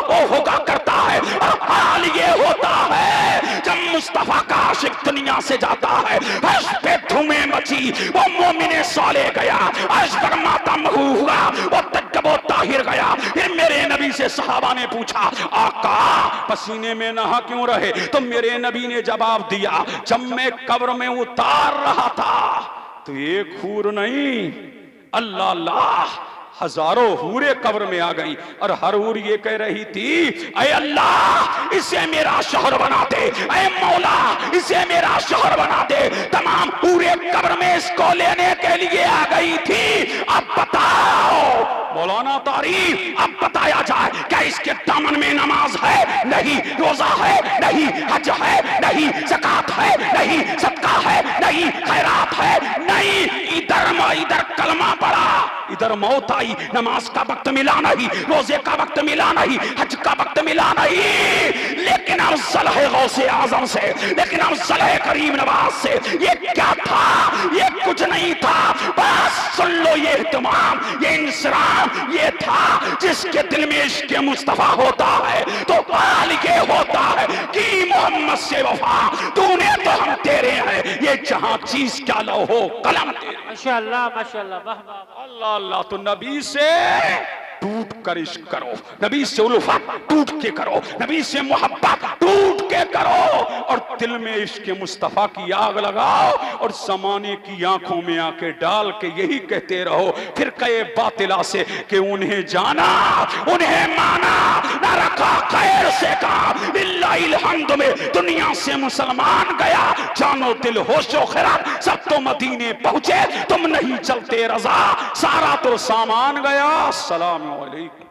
वो होगा करता है। और हाल ये होता है जब मुस्तफा का आशिक दुनिया से जाता है, अर्श पे धूमें मची, वो मोमिने साले गया, अर्श पर मातम हुआ, वो तकबो ताहिर गया। फिर मेरे नबी से सहाबा ने पूछा, आका पसीने में नहा क्यों रहे? तो मेरे नबी ने जवाब दिया, जब मैं कब्र में उतार रहा था तो एक हूर नहीं, अल्लाह अल्लाह, हजारों हूरे कब्र में आ गई और हर हूर ये कह रही थी, ऐ अल्लाह इसे मेरा शोहर बना दे, ऐ मौला इसे मेरा शोहर बना दे। तमाम हूरे कब्र में इसको लेने के लिए आ गई थी। अब बताओ मौलाना तारीफ, अब बताया जाए क्या इसके दामन में नमाज है? नहीं। रोजा है? नहीं। हज है? नहीं। ज़कात है? नहीं। सदका है? नहीं। खैरात है? नहीं। इधर कलमा पड़ा, इधर मौत आई, नमाज का वक्त मिला नहीं, रोजे का वक्त मिला नहीं, हज का वक्त मिला नहीं। लेकिन अफजल है गौसे आजम से, लेकिन अफजल है करीम नवाज से। ये क्या था? ये कुछ नहीं था। बस सुन लो, ये इत्माम, ये इंसराम, ये था जिसके दिल में इश्क मुस्तफा होता है तो हाल ये होता है कि मोहम्मद से वफा, तूने तो हम तेरे हैं, ये जहां चीज क्या लो हो कलम तेरे। माशाअल्लाह माशाअल्लाह, वाह वाह। अल्लाह अल्लाह। तो नबी से टूट कर इश्क करो, नबी से उल्फत टूट के करो, नबी से मोहब्बत टूट के करो और दिल में इश्क मुस्तफा की आग लगाओ और जमाने की आंखों में आके डाल के यही कहते रहो फिर कहे बातिला से कि उन्हें जाना, उन्हें माना, न रखा खैर से काम, इल्लाहिल हम्द में दुनिया से मुसलमान गया, जानो दिल होशो खैरात सब तो मदीने पहुंचे, तुम नहीं चलते रजा, सारा तो सामान गया। सलाम अलैकुम।